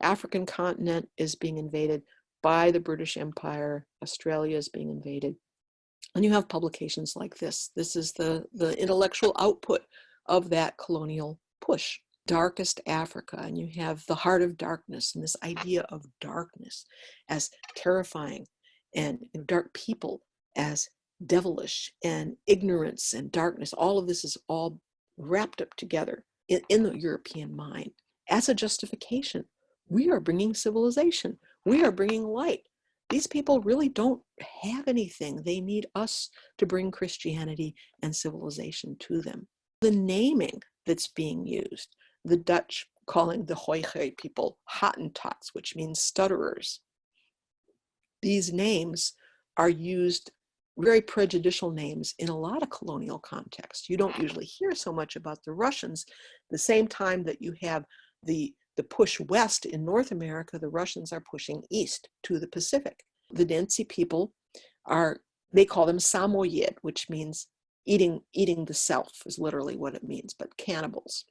African continent is being invaded by the British Empire. Australia is being invaded. And you have publications like this. This is the intellectual output of that colonial push. Darkest Africa, and you have the heart of darkness, and this idea of darkness as terrifying, and dark people as devilish, and ignorance and darkness. All of this is all wrapped up together in the European mind as a justification. We are bringing civilization. We are bringing light. These people really don't have anything. They need us to bring Christianity and civilization to them. The naming that's being used, the Dutch calling the Hoi people Hottentots, which means stutterers. These names are used, very prejudicial names, in a lot of colonial contexts. You don't usually hear so much about the Russians. The same time that you have the push west in North America, the Russians are pushing east to the Pacific. The Dentsi people they call them Samoyed, which means eating the self is literally what it means, but cannibals.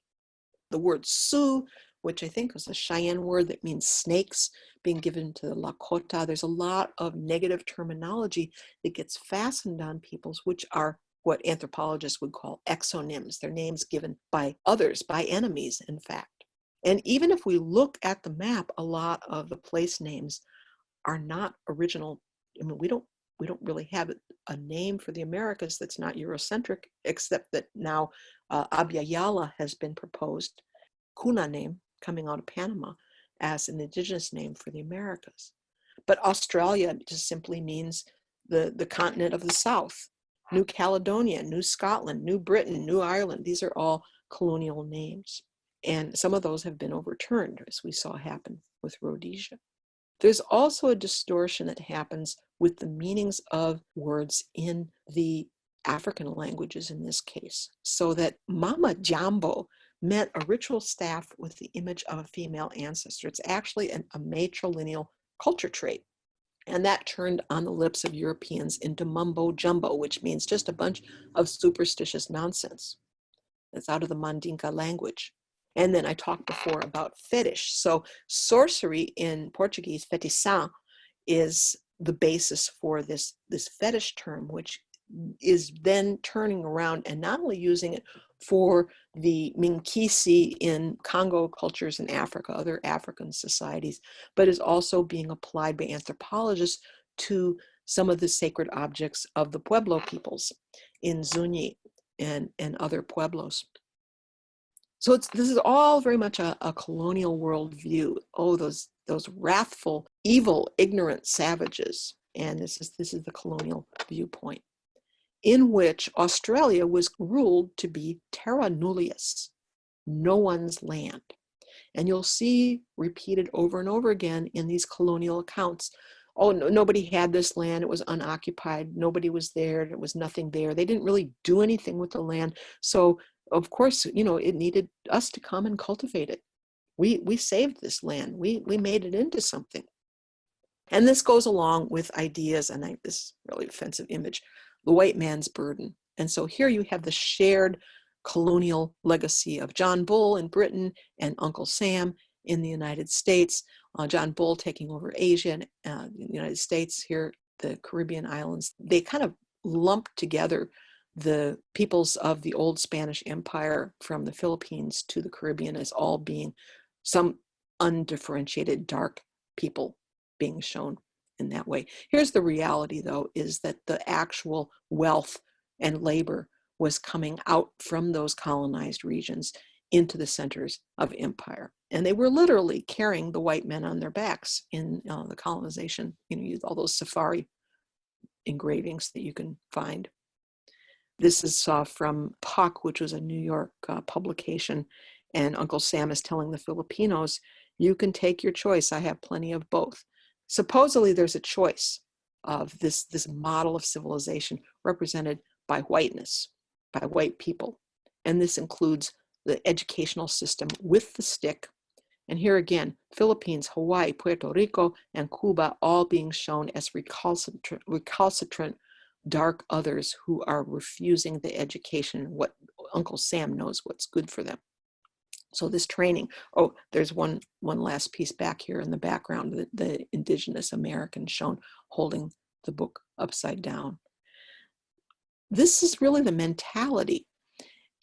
The word Sioux, which I think was a Cheyenne word that means snakes, being given to the Lakota. There's a lot of negative terminology that gets fastened on peoples, which are what anthropologists would call exonyms. They're names given by others, by enemies, in fact. And even if we look at the map, a lot of the place names are not original. I mean, we don't really have a name for the Americas that's not Eurocentric, except that now Abya has been proposed, Kuna name coming out of Panama, as an indigenous name for the Americas. But Australia just simply means the continent of the South. New Caledonia, New Scotland, New Britain, New Ireland, these are all colonial names. And some of those have been overturned, as we saw happen with Rhodesia. There's also a distortion that happens with the meanings of words in the African languages in this case, so that Mama Jambo meant a ritual staff with the image of a female ancestor. It's actually a matrilineal culture trait. And that turned on the lips of Europeans into mumbo jumbo, which means just a bunch of superstitious nonsense. That's out of the Mandinka language. And then I talked before about fetish. So sorcery in Portuguese, feitiçar, is the basis for this fetish term, which is then turning around and not only using it for the Minkisi in Congo cultures in Africa, other African societies, but is also being applied by anthropologists to some of the sacred objects of the Pueblo peoples in Zuni and other pueblos. So this is all very much a colonial worldview. Oh, those wrathful, evil, ignorant savages. And this is the colonial viewpoint, in which Australia was ruled to be terra nullius, no one's land. And you'll see repeated over and over again in these colonial accounts. Oh, no, nobody had this land. It was unoccupied. Nobody was there. There was nothing there. They didn't really do anything with the land. So, of course, it needed us to come and cultivate it. We saved this land. We made it into something. And this goes along with ideas, and this really offensive image, the white man's burden. And so here you have the shared colonial legacy of John Bull in Britain and Uncle Sam in the United States. John Bull taking over Asia and the United States, here the Caribbean islands. They kind of lumped together the peoples of the old Spanish Empire from the Philippines to the Caribbean as all being some undifferentiated dark people being shown in that way. Here's the reality, though, is that the actual wealth and labor was coming out from those colonized regions into the centers of empire. And they were literally carrying the white men on their backs in the colonization. You know, all those safari engravings that you can find. This is from Puck, which was a New York publication. And Uncle Sam is telling the Filipinos, you can take your choice. I have plenty of both. Supposedly there's a choice of this model of civilization represented by whiteness, by white people. And this includes the educational system with the stick. And here again, Philippines, Hawaii, Puerto Rico, and Cuba all being shown as recalcitrant dark others who are refusing the education, what Uncle Sam knows what's good for them. So this training, oh, there's one last piece back here in the background, the Indigenous American shown holding the book upside down. This is really the mentality.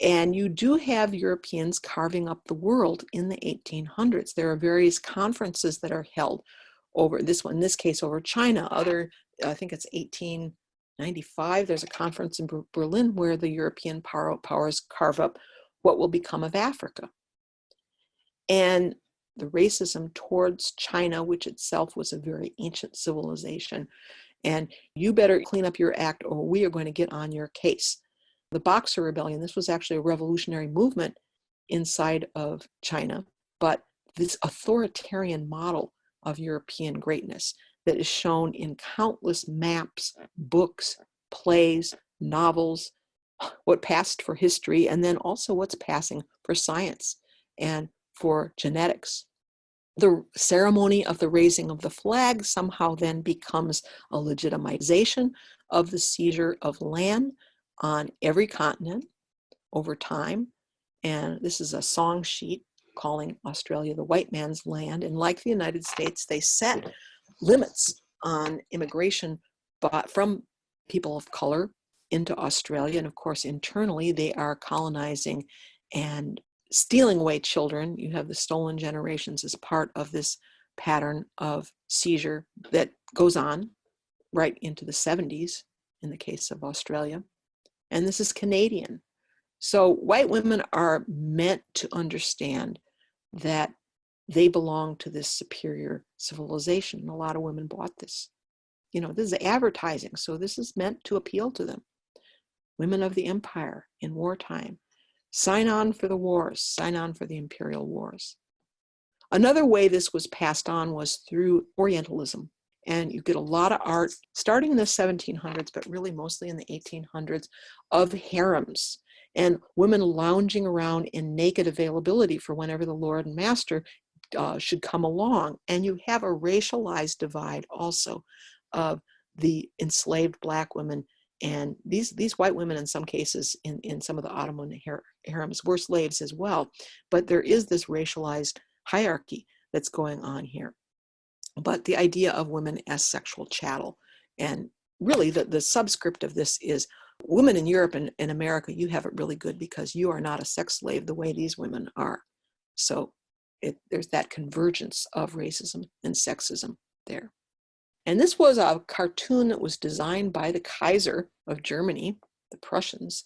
And you do have Europeans carving up the world in the 1800s. There are various conferences that are held over this one, in this case over China. I think it's 1895, there's a conference in Berlin where the European powers carve up what will become of Africa. And the racism towards China, which itself was a very ancient civilization, and you better clean up your act or we are going to get on your case. The Boxer Rebellion, this was actually a revolutionary movement inside of China, but this authoritarian model of European greatness that is shown in countless maps, books, plays, novels, what passed for history, and then also what's passing for science and for genetics. The ceremony of the raising of the flag somehow then becomes a legitimization of the seizure of land on every continent over time. And this is a song sheet calling Australia the white man's land. And like the United States, they set limits on immigration from people of color into Australia. And of course, internally, they are colonizing and stealing away children. You have the stolen generations as part of this pattern of seizure that goes on right into the 70s in the case of Australia. And this is Canadian. So white women are meant to understand that they belong to this superior civilization. And a lot of women bought this. You know, this is advertising, so this is meant to appeal to them. Women of the empire in wartime. Sign on for the wars, sign on for the imperial wars. Another way this was passed on was through Orientalism. And you get a lot of art starting in the 1700s, but really mostly in the 1800s, of harems and women lounging around in naked availability for whenever the Lord and Master should come along. And you have a racialized divide also of the enslaved Black women. And these white women, in some cases, in some of the Ottoman harems, were slaves as well. But there is this racialized hierarchy that's going on here. But the idea of women as sexual chattel. And really the subscript of this is women in Europe and in America, you have it really good because you are not a sex slave the way these women are. So there's that convergence of racism and sexism there. And this was a cartoon that was designed by the Kaiser of Germany, the Prussians.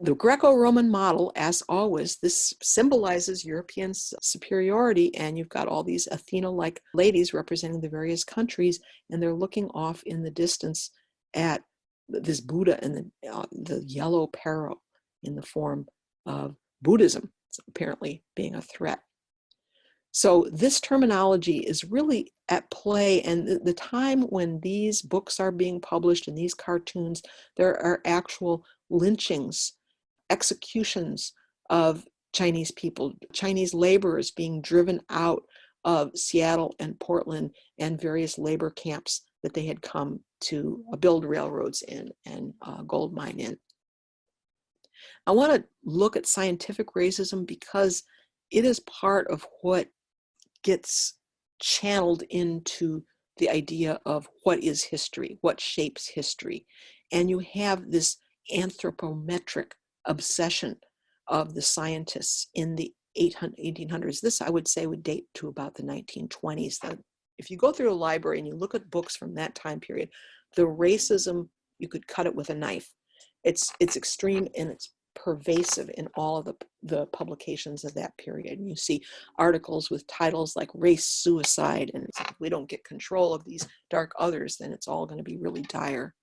The Greco-Roman model, as always, this symbolizes European superiority, and you've got all these Athena-like ladies representing the various countries, and they're looking off in the distance at this Buddha and the yellow peril in the form of Buddhism, apparently being a threat. So this terminology is really at play, and the time when these books are being published and these cartoons, there are actual lynchings, executions of Chinese people, Chinese laborers being driven out of Seattle and Portland and various labor camps that they had come to build railroads in and gold mine in. I want to look at scientific racism because it is part of what gets channeled into the idea of what is history, what shapes history. And you have this anthropometric obsession of the scientists in the 1800s. This, I would say, would date to about the 1920s. If you go through a library and you look at books from that time period, the racism, you could cut it with a knife. It's extreme and it's pervasive in all of the publications of that period. And you see articles with titles like Race Suicide, and it's like, if we don't get control of these dark others, then it's all going to be really dire.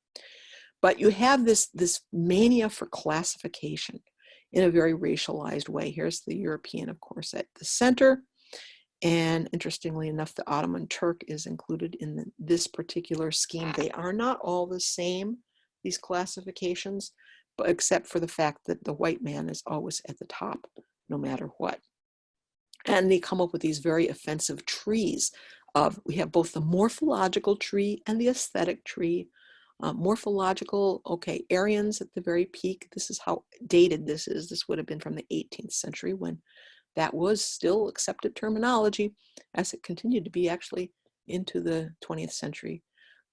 But you have this mania for classification in a very racialized way. Here's the European, of course, at the center. And interestingly enough, the Ottoman Turk is included in this particular scheme. They are not all the same, these classifications, but except for the fact that the white man is always at the top, no matter what. And they come up with these very offensive trees we have both the morphological tree and the aesthetic tree. Morphological, okay, Aryans at the very peak. This is how dated this is. This would have been from the 18th century when that was still accepted terminology, as it continued to be actually into the 20th century.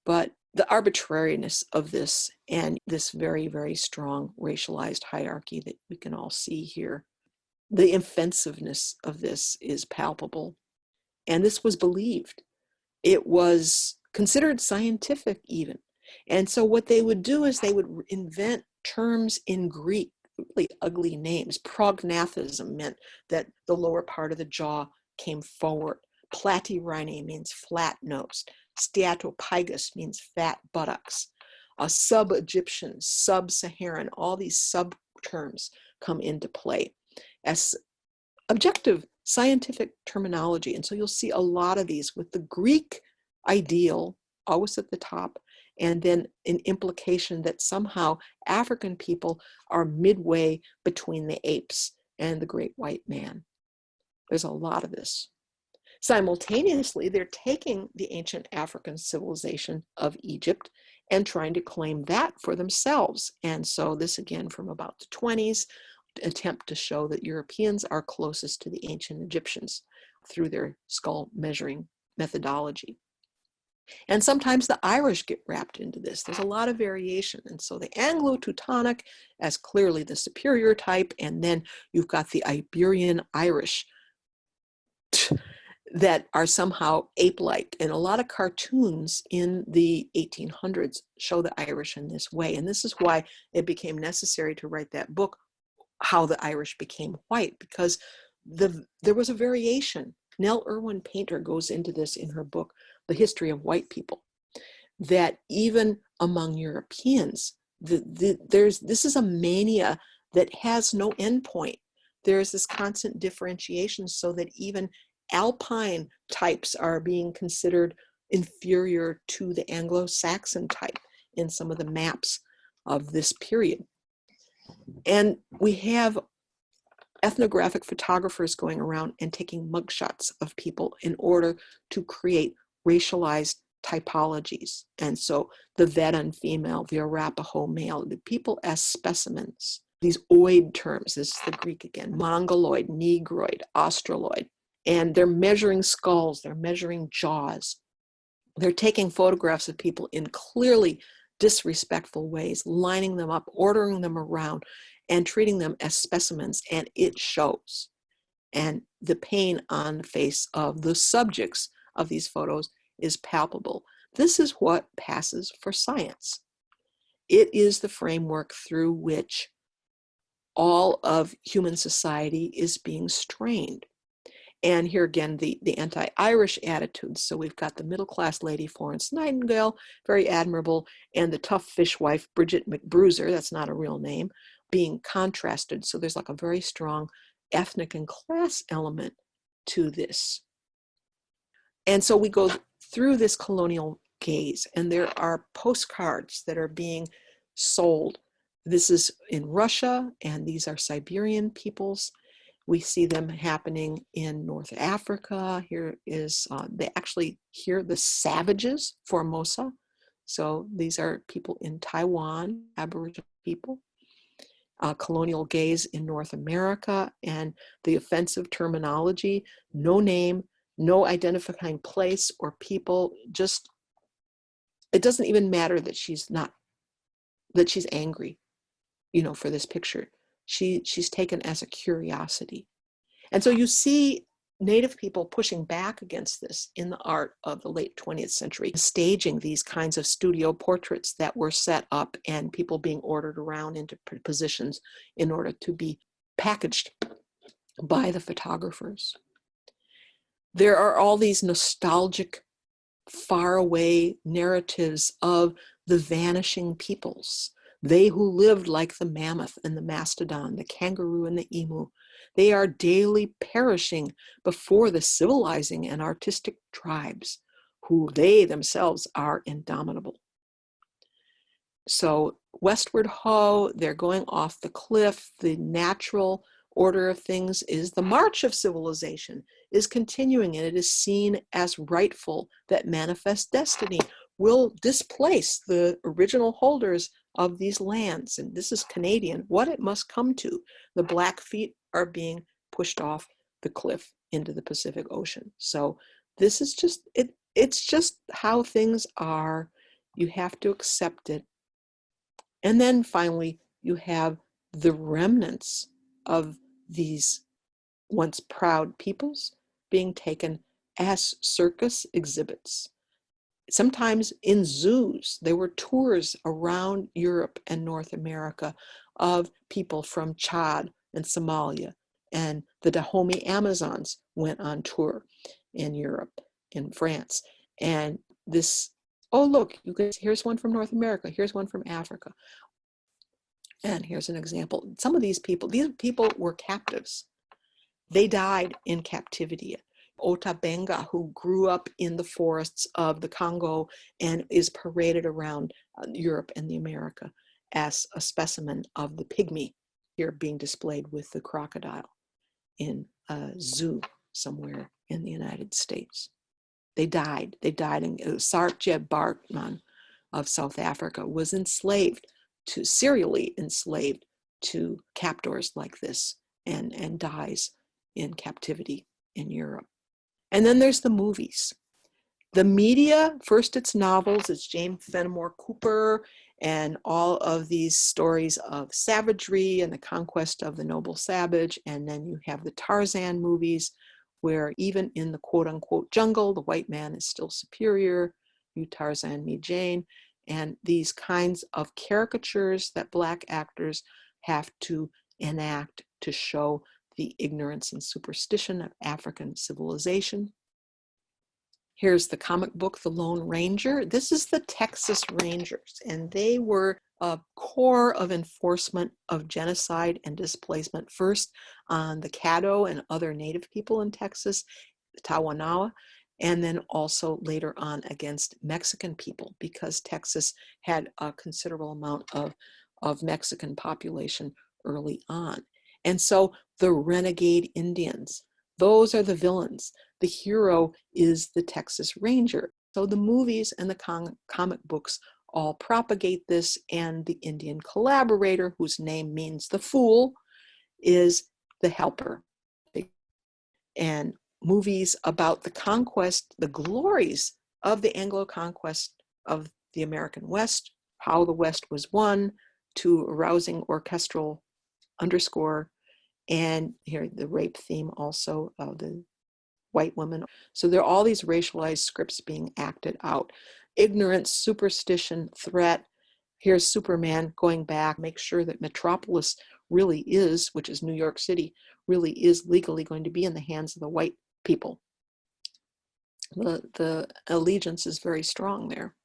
But the arbitrariness of this and this very, very strong racialized hierarchy that we can all see here, the offensiveness of this is palpable. And this was believed. It was considered scientific even. And so what they would do is they would invent terms in Greek, really ugly names. Prognathism meant that the lower part of the jaw came forward. Platyrrhine means flat-nosed. Steatopygus means fat buttocks. Sub-Egyptian, sub-Saharan, all these sub-terms come into play as objective scientific terminology. And so you'll see a lot of these with the Greek ideal always at the top, and then an implication that somehow African people are midway between the apes and the great white man. There's a lot of this. Simultaneously, they're taking the ancient African civilization of Egypt and trying to claim that for themselves. And so this, again, from about the 20s, attempt to show that Europeans are closest to the ancient Egyptians through their skull measuring methodology. And sometimes the Irish get wrapped into this. There's a lot of variation. And so the Anglo-Teutonic as clearly the superior type, and then you've got the Iberian Irish that are somehow ape-like. And a lot of cartoons in the 1800s show the Irish in this way. And this is why it became necessary to write that book, How the Irish Became White, because there was a variation. Nell Irwin Painter goes into this in her book, The History of White People, that even among Europeans, this is a mania that has no endpoint. There's this constant differentiation, so that even Alpine types are being considered inferior to the Anglo-Saxon type in some of the maps of this period. And we have ethnographic photographers going around and taking mugshots of people in order to create racialized typologies. And so the Veddan female, the Arapaho male, the people as specimens, these oid terms, this is the Greek again, Mongoloid, Negroid, Australoid, and they're measuring skulls, they're measuring jaws. They're taking photographs of people in clearly disrespectful ways, lining them up, ordering them around, and treating them as specimens, and it shows. And the pain on the face of the subjects of these photos is palpable. This is what passes for science. It is the framework through which all of human society is being strained. And here again, the anti-Irish attitudes. So we've got the middle-class lady, Florence Nightingale, very admirable, and the tough fishwife, Bridget McBruiser, that's not a real name, being contrasted. So there's like a very strong ethnic and class element to this. And so we go through this colonial gaze, and there are postcards that are being sold. This is in Russia, and these are Siberian peoples. We see them happening in North Africa. Here is, they actually hear the savages, Formosa. So these are people in Taiwan, Aboriginal people. Colonial gaze in North America, and the offensive terminology, no name, no identifying place or people, just, it doesn't even matter that she's angry. for this picture. She's taken as a curiosity. And so you see Native people pushing back against this in the art of the late 20th century, staging these kinds of studio portraits that were set up and people being ordered around into positions in order to be packaged by the photographers. There are all these nostalgic, faraway narratives of the vanishing peoples. They who lived like the mammoth and the mastodon, the kangaroo and the emu. They are daily perishing before the civilizing and artistic tribes, who they themselves are indomitable. So westward ho, they're going off the cliff. The natural order of things is the march of civilization is continuing, and it is seen as rightful that manifest destiny will displace the original holders of these lands. And this is Canadian, what it must come to. The Blackfeet are being pushed off the cliff into the Pacific Ocean. So this is just, it's just how things are. You have to accept it. And then finally, you have the remnants of these once proud peoples being taken as circus exhibits. Sometimes in zoos, there were tours around Europe and North America of people from Chad and Somalia, and the Dahomey Amazons went on tour in Europe, in France. And this, oh look, you guys, here's one from North America, here's one from Africa. And here's an example. Some of these people were captives. They died in captivity. Otabenga, who grew up in the forests of the Congo and is paraded around Europe and the America as a specimen of the pygmy, here being displayed with the crocodile in a zoo somewhere in the United States. They died. And Sartje Bartman of South Africa was serially enslaved to captors like this, and dies in captivity in Europe. And then there's the movies. The media, first it's novels, it's James Fenimore Cooper and all of these stories of savagery and the conquest of the noble savage. And then you have the Tarzan movies, where even in the quote unquote jungle, the white man is still superior, you Tarzan, me Jane. And these kinds of caricatures that Black actors have to enact to show the ignorance and superstition of African civilization. Here's the comic book, The Lone Ranger. This is the Texas Rangers, and they were a core of enforcement of genocide and displacement, first on the Caddo and other Native people in Texas, the Tawanawa, and then also later on against Mexican people, because Texas had a considerable amount of Mexican population early on. And so the renegade Indians, those are the villains. The hero is the Texas Ranger. So the movies and the comic books all propagate this, and the Indian collaborator, whose name means the fool, is the helper. And movies about the conquest, the glories of the Anglo conquest of the American West, how the West was won, to a rousing orchestral underscore. And here the rape theme also of the white women. So there are all these racialized scripts being acted out. Ignorance, superstition, threat. Here's Superman going back, make sure that Metropolis really is, which is New York City, really is legally going to be in the hands of the white people. The allegiance is very strong there.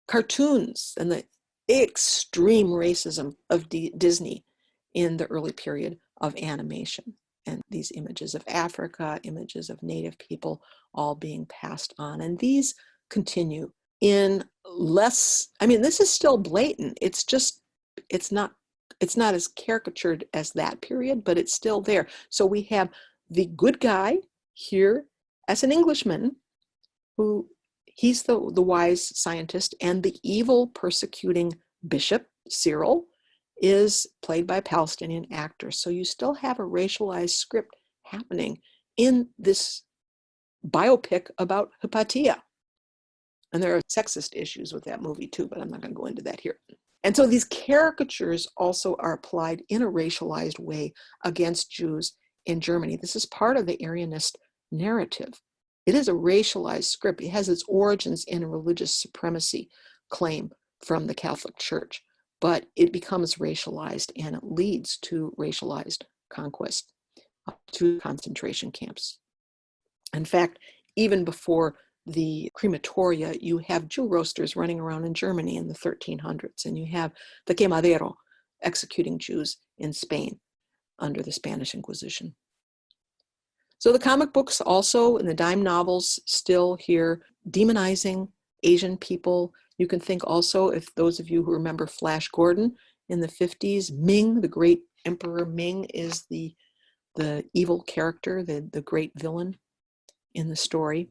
Cartoons and the extreme racism of Disney in the early period of animation, and these images of Africa, images of Native people, all being passed on. And these continue in less, I mean, this is still blatant. It's just, it's not as caricatured as that period, but it's still there. So we have the good guy here as an Englishman, who he's the wise scientist, and the evil persecuting bishop, Cyril, is played by a Palestinian actor. So you still have a racialized script happening in this biopic about Hypatia. And there are sexist issues with that movie too, but I'm not going to go into that here. And so these caricatures also are applied in a racialized way against Jews in Germany. This is part of the Aryanist narrative. It is a racialized script. It has its origins in a religious supremacy claim from the Catholic Church, but it becomes racialized and it leads to racialized conquest to concentration camps. In fact, even before the crematoria, you have Jew roasters running around in Germany in the 1300s, and you have the quemadero executing Jews in Spain under the Spanish Inquisition. So the comic books also, and the dime novels, still here demonizing Asian people. You can think also, if those of you who remember Flash Gordon in the 50s, Ming, the great Emperor Ming, is the evil character, the great villain in the story.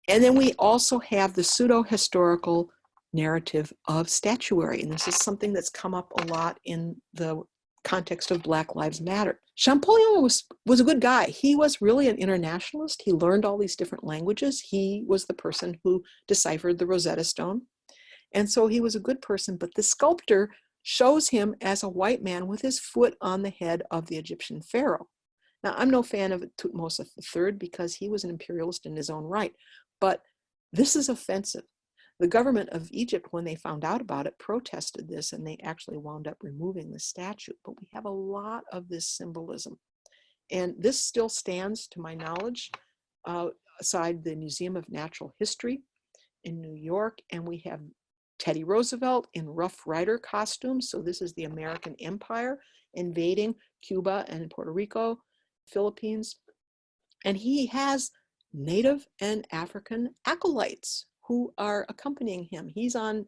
And then we also have the pseudo-historical narrative of statuary. And this is something that's come up a lot in the context of Black Lives Matter. Champollion was a good guy. He was really an internationalist. He learned all these different languages. He was the person who deciphered the Rosetta Stone. And so he was a good person, but the sculptor shows him as a white man with his foot on the head of the Egyptian pharaoh. Now, I'm no fan of Thutmose III because he was an imperialist in his own right, but this is offensive. The government of Egypt, when they found out about it, protested this, and they actually wound up removing the statue. But we have a lot of this symbolism. And this still stands, to my knowledge, aside the Museum of Natural History in New York, and we have Teddy Roosevelt in Rough Rider costume. So this is the American Empire invading Cuba and Puerto Rico, Philippines. And he has Native and African acolytes who are accompanying him. He's on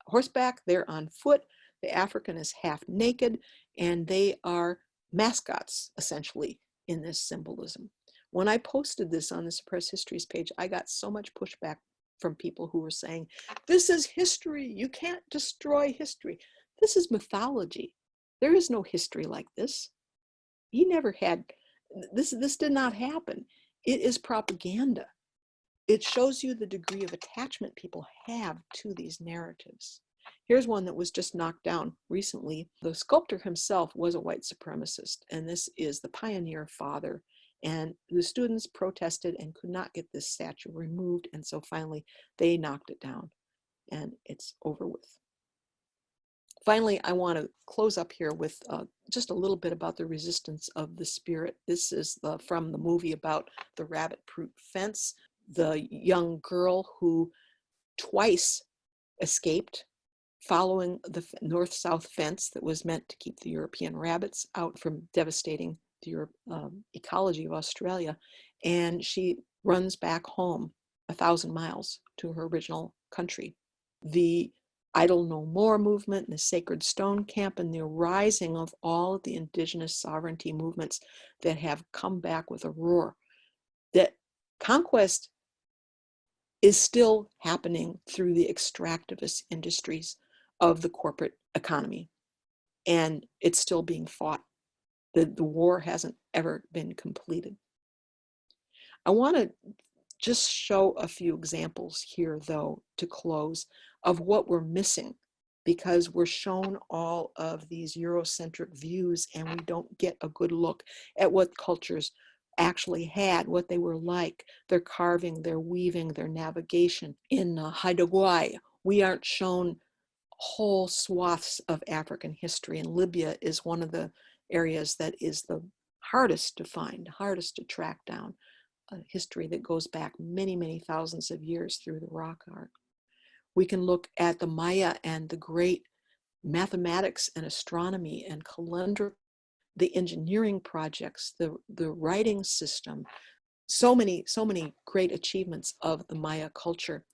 horseback, they're on foot. The African is half naked, and they are mascots, essentially, in this symbolism. When I posted this on the Suppressed Histories page, I got so much pushback from people who were saying, this is history, you can't destroy history. This is mythology. There is no history like this. He never had, this did not happen. It is propaganda. It shows you the degree of attachment people have to these narratives. Here's one that was just knocked down recently. The sculptor himself was a white supremacist, and this is the pioneer father. And the students protested and could not get this statue removed, and so finally they knocked it down, and it's over with. Finally, I want to close up here with just a little bit about the resistance of the spirit. This is from the movie about the rabbit-proof fence. The young girl who twice escaped following the north-south fence that was meant to keep the European rabbits out from devastating the ecology of Australia. And she runs back home 1,000 miles to her original country. The Idle No More movement and the Sacred Stone Camp and the rising of all of the indigenous sovereignty movements that have come back with a roar. That conquest is still happening through the extractivist industries of the corporate economy. And it's still being fought. The war hasn't ever been completed. I want to just show a few examples here, though, to close, of what we're missing, because we're shown all of these Eurocentric views and we don't get a good look at what cultures actually had, what they were like, their carving, their weaving, their navigation. In Haida Gwaii, we aren't shown whole swaths of African history, and Libya is one of the areas that is the hardest to find, hardest to track down, a history that goes back many, many thousands of years through the rock art. We can look at the Maya and the great mathematics and astronomy and calendar, the engineering projects, the writing system, so many great achievements of the Maya culture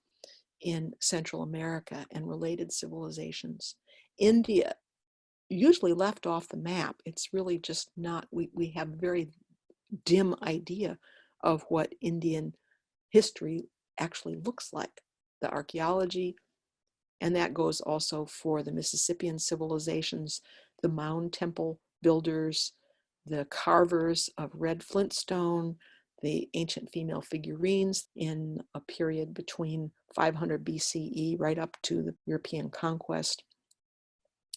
in Central America and related civilizations. India, usually left off the map. It's really just not, we have a very dim idea of what Indian history actually looks like. The archaeology, and that goes also for the Mississippian civilizations, the mound temple builders, the carvers of red flintstone, the ancient female figurines in a period between 500 BCE right up to the European conquest,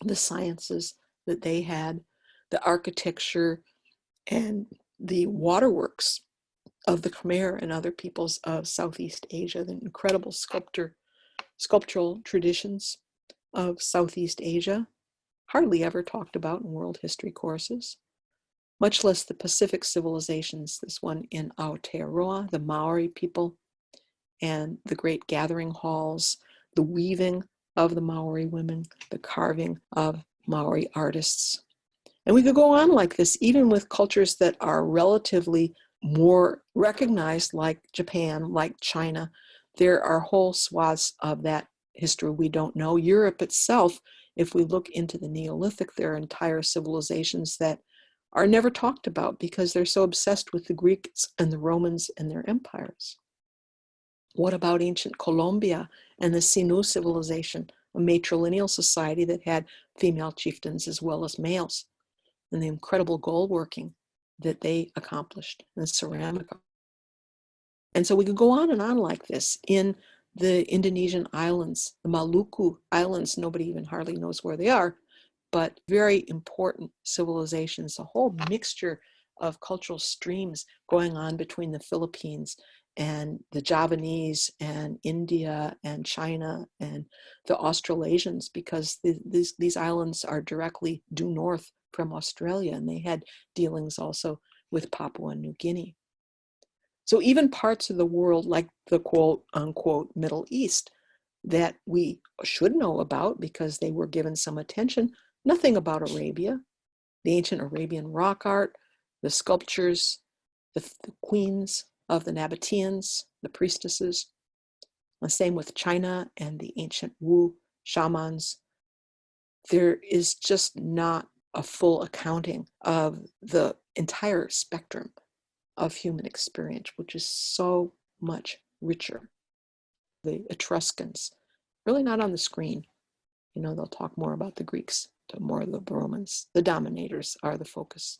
the sciences that they had, the architecture, and the waterworks of the Khmer and other peoples of Southeast Asia, the incredible sculptural traditions of Southeast Asia, hardly ever talked about in world history courses, much less the Pacific civilizations, this one in Aotearoa, the Maori people, and the great gathering halls, the weaving of the Maori women, the carving of Maori artists. And we could go on like this, even with cultures that are relatively more recognized, like Japan, like China. There are whole swaths of that history we don't know. Europe itself, if we look into the Neolithic, there are entire civilizations that are never talked about because they're so obsessed with the Greeks and the Romans and their empires. What about ancient Colombia and the Sinu civilization, a matrilineal society that had female chieftains as well as males, and the incredible gold working that they accomplished, and ceramic. And so we could go on like this. In the Indonesian islands, the Maluku Islands, nobody even hardly knows where they are, but very important civilizations, a whole mixture of cultural streams going on between the Philippines and the Javanese and India and China and the Australasians, because these islands are directly due north from Australia, and they had dealings also with Papua New Guinea. So even parts of the world like the quote unquote Middle East that we should know about because they were given some attention, nothing about Arabia, the ancient Arabian rock art, the sculptures, the queens of the Nabateans, the priestesses. The same with China and the ancient Wu shamans. There is just not a full accounting of the entire spectrum of human experience, which is so much richer. The Etruscans, really not on the screen. You know, they'll talk more about the Greeks, more of the Romans. The dominators are the focus.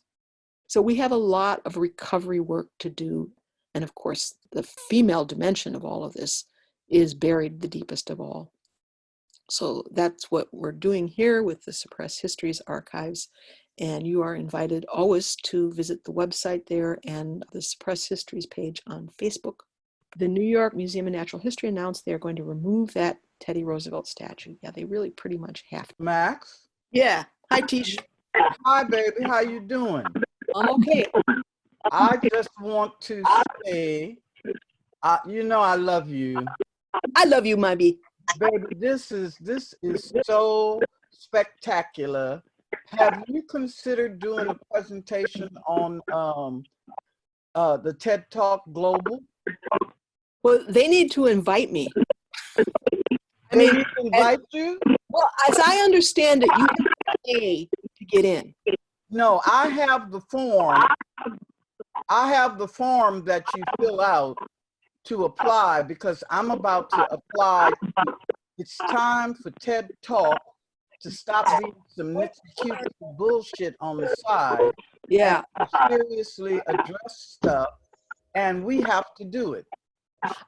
So we have a lot of recovery work to do. And of course, the female dimension of all of this is buried the deepest of all. So that's what we're doing here with the Suppressed Histories Archives. And you are invited always to visit the website there and the Suppressed Histories page on Facebook. The New York Museum of Natural History announced they're going to remove that Teddy Roosevelt statue. Yeah, they really pretty much have to. Max? Yeah. Hi, Tish. Hi, baby. How you doing? I'm okay. I just want to say, you know I love you. I love you, Mubby. Baby, this is so spectacular. Have you considered doing a presentation on the TED Talk Global? Well, they need to invite me. I They mean, need to invite you? Well, as I understand it, you have to pay to get in. No, I have the form. I have the form that you fill out to apply because I'm about to apply. It's time for TED Talk to stop being some nitsy bullshit on the side. Yeah. And seriously address stuff, and we have to do it.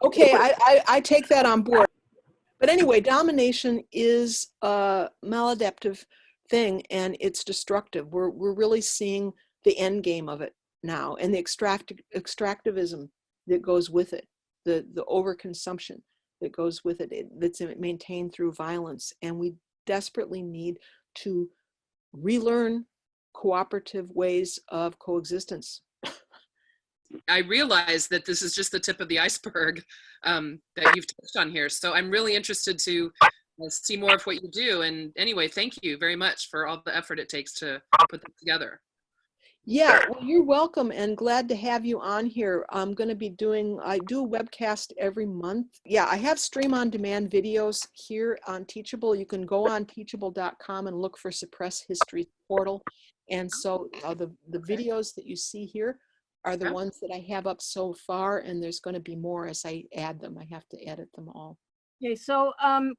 Okay, I take that on board. But anyway, domination is a maladaptive thing, and it's destructive. We're really seeing the end game of it now, and the extractivism that goes with it, the overconsumption that goes with it, that's maintained through violence. And we desperately need to relearn cooperative ways of coexistence. I realize that this is just the tip of the iceberg that you've touched on here. So I'm really interested to see more of what you do. And anyway, thank you very much for all the effort it takes to put this together. Yeah, well, you're welcome and glad to have you on here. I'm going to be I do a webcast every month. Yeah, I have stream on demand videos here on Teachable. You can go on teachable.com and look for Suppressed History portal. And so the videos that you see here are the ones that I have up so far, and there's going to be more as I add them. I have to edit them all. Okay, so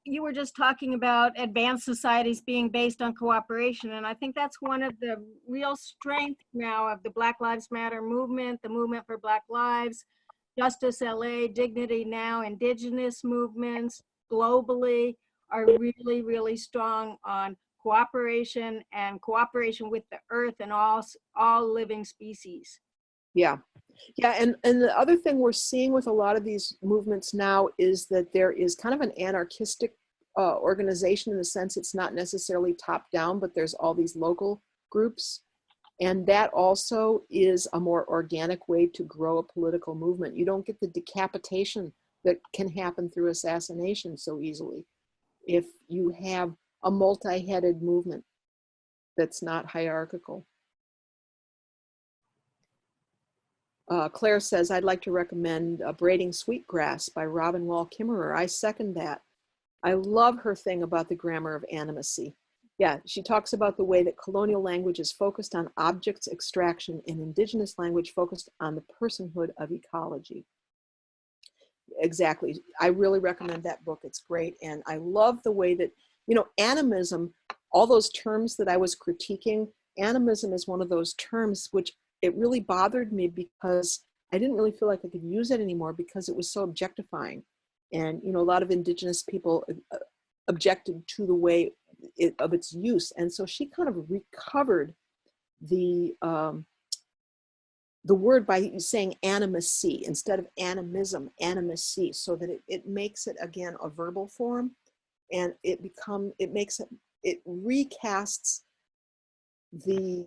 you were just talking about advanced societies being based on cooperation, and I think that's one of the real strengths now of the Black Lives Matter movement, the movement for Black Lives, Justice LA, Dignity Now, Indigenous movements globally are really, really strong on cooperation and cooperation with the earth and all living species. Yeah. Yeah, and the other thing we're seeing with a lot of these movements now is that there is kind of an anarchistic organization, in the sense it's not necessarily top down, but there's all these local groups. And that also is a more organic way to grow a political movement. You don't get the decapitation that can happen through assassination so easily if you have a multi-headed movement that's not hierarchical. Claire says, I'd like to recommend Braiding Sweetgrass by Robin Wall Kimmerer. I second that. I love her thing about the grammar of animacy. Yeah, she talks about the way that colonial language is focused on objects extraction and indigenous language focused on the personhood of ecology. Exactly. I really recommend that book. It's great. And I love the way that, you know, animism, all those terms that I was critiquing, animism is one of those terms which it really bothered me because I didn't really feel like I could use it anymore because it was so objectifying. And, you know, a lot of indigenous people objected to the way of its use. And so she kind of recovered the word by saying animacy instead of animism, animacy, so that it makes it again a verbal form, and it recasts the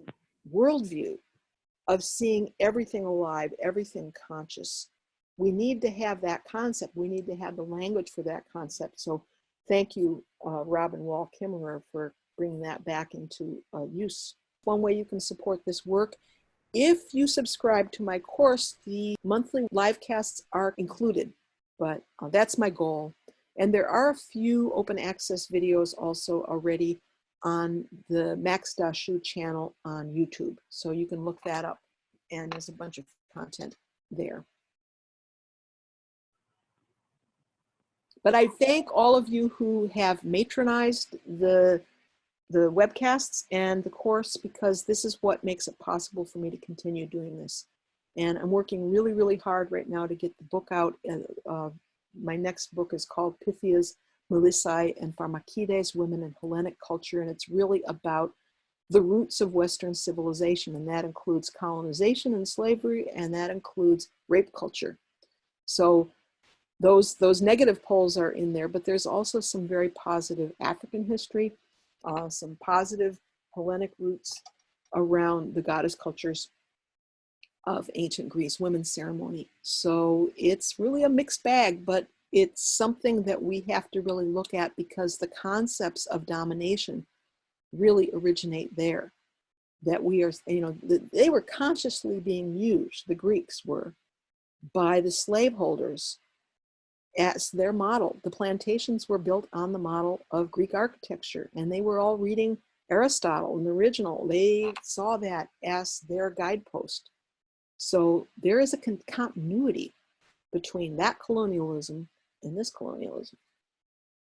worldview of seeing everything alive, everything conscious. We need to have that concept. We need to have the language for that concept. So thank you, Robin Wall Kimmerer, for bringing that back into use. One way you can support this work, if you subscribe to my course, the monthly live casts are included, but that's my goal. And there are a few open access videos also already on the Max Dashu channel on YouTube. So you can look that up, and there's a bunch of content there. But I thank all of you who have matronized the webcasts and the course, because this is what makes it possible for me to continue doing this. And I'm working really, really hard right now to get the book out. My next book is called Pythias, Melissae, and Pharmakides, Women in Hellenic Culture. And it's really about the roots of Western civilization. And that includes colonization and slavery, and that includes rape culture. So those negative poles are in there, but there's also some very positive African history, some positive Hellenic roots around the goddess cultures of ancient Greece, women's ceremony. So it's really a mixed bag, but it's something that we have to really look at, because the concepts of domination really originate there. That we are, you know, they were consciously being used, the Greeks were, by the slaveholders as their model. The plantations were built on the model of Greek architecture, and they were all reading Aristotle in the original. They saw that as their guidepost. So there is a continuity between that colonialism and this colonialism,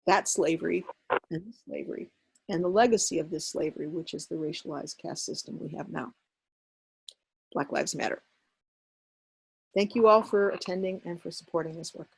that slavery and this slavery, and the legacy of this slavery, which is the racialized caste system we have now. Black Lives Matter. Thank you all for attending and for supporting this work.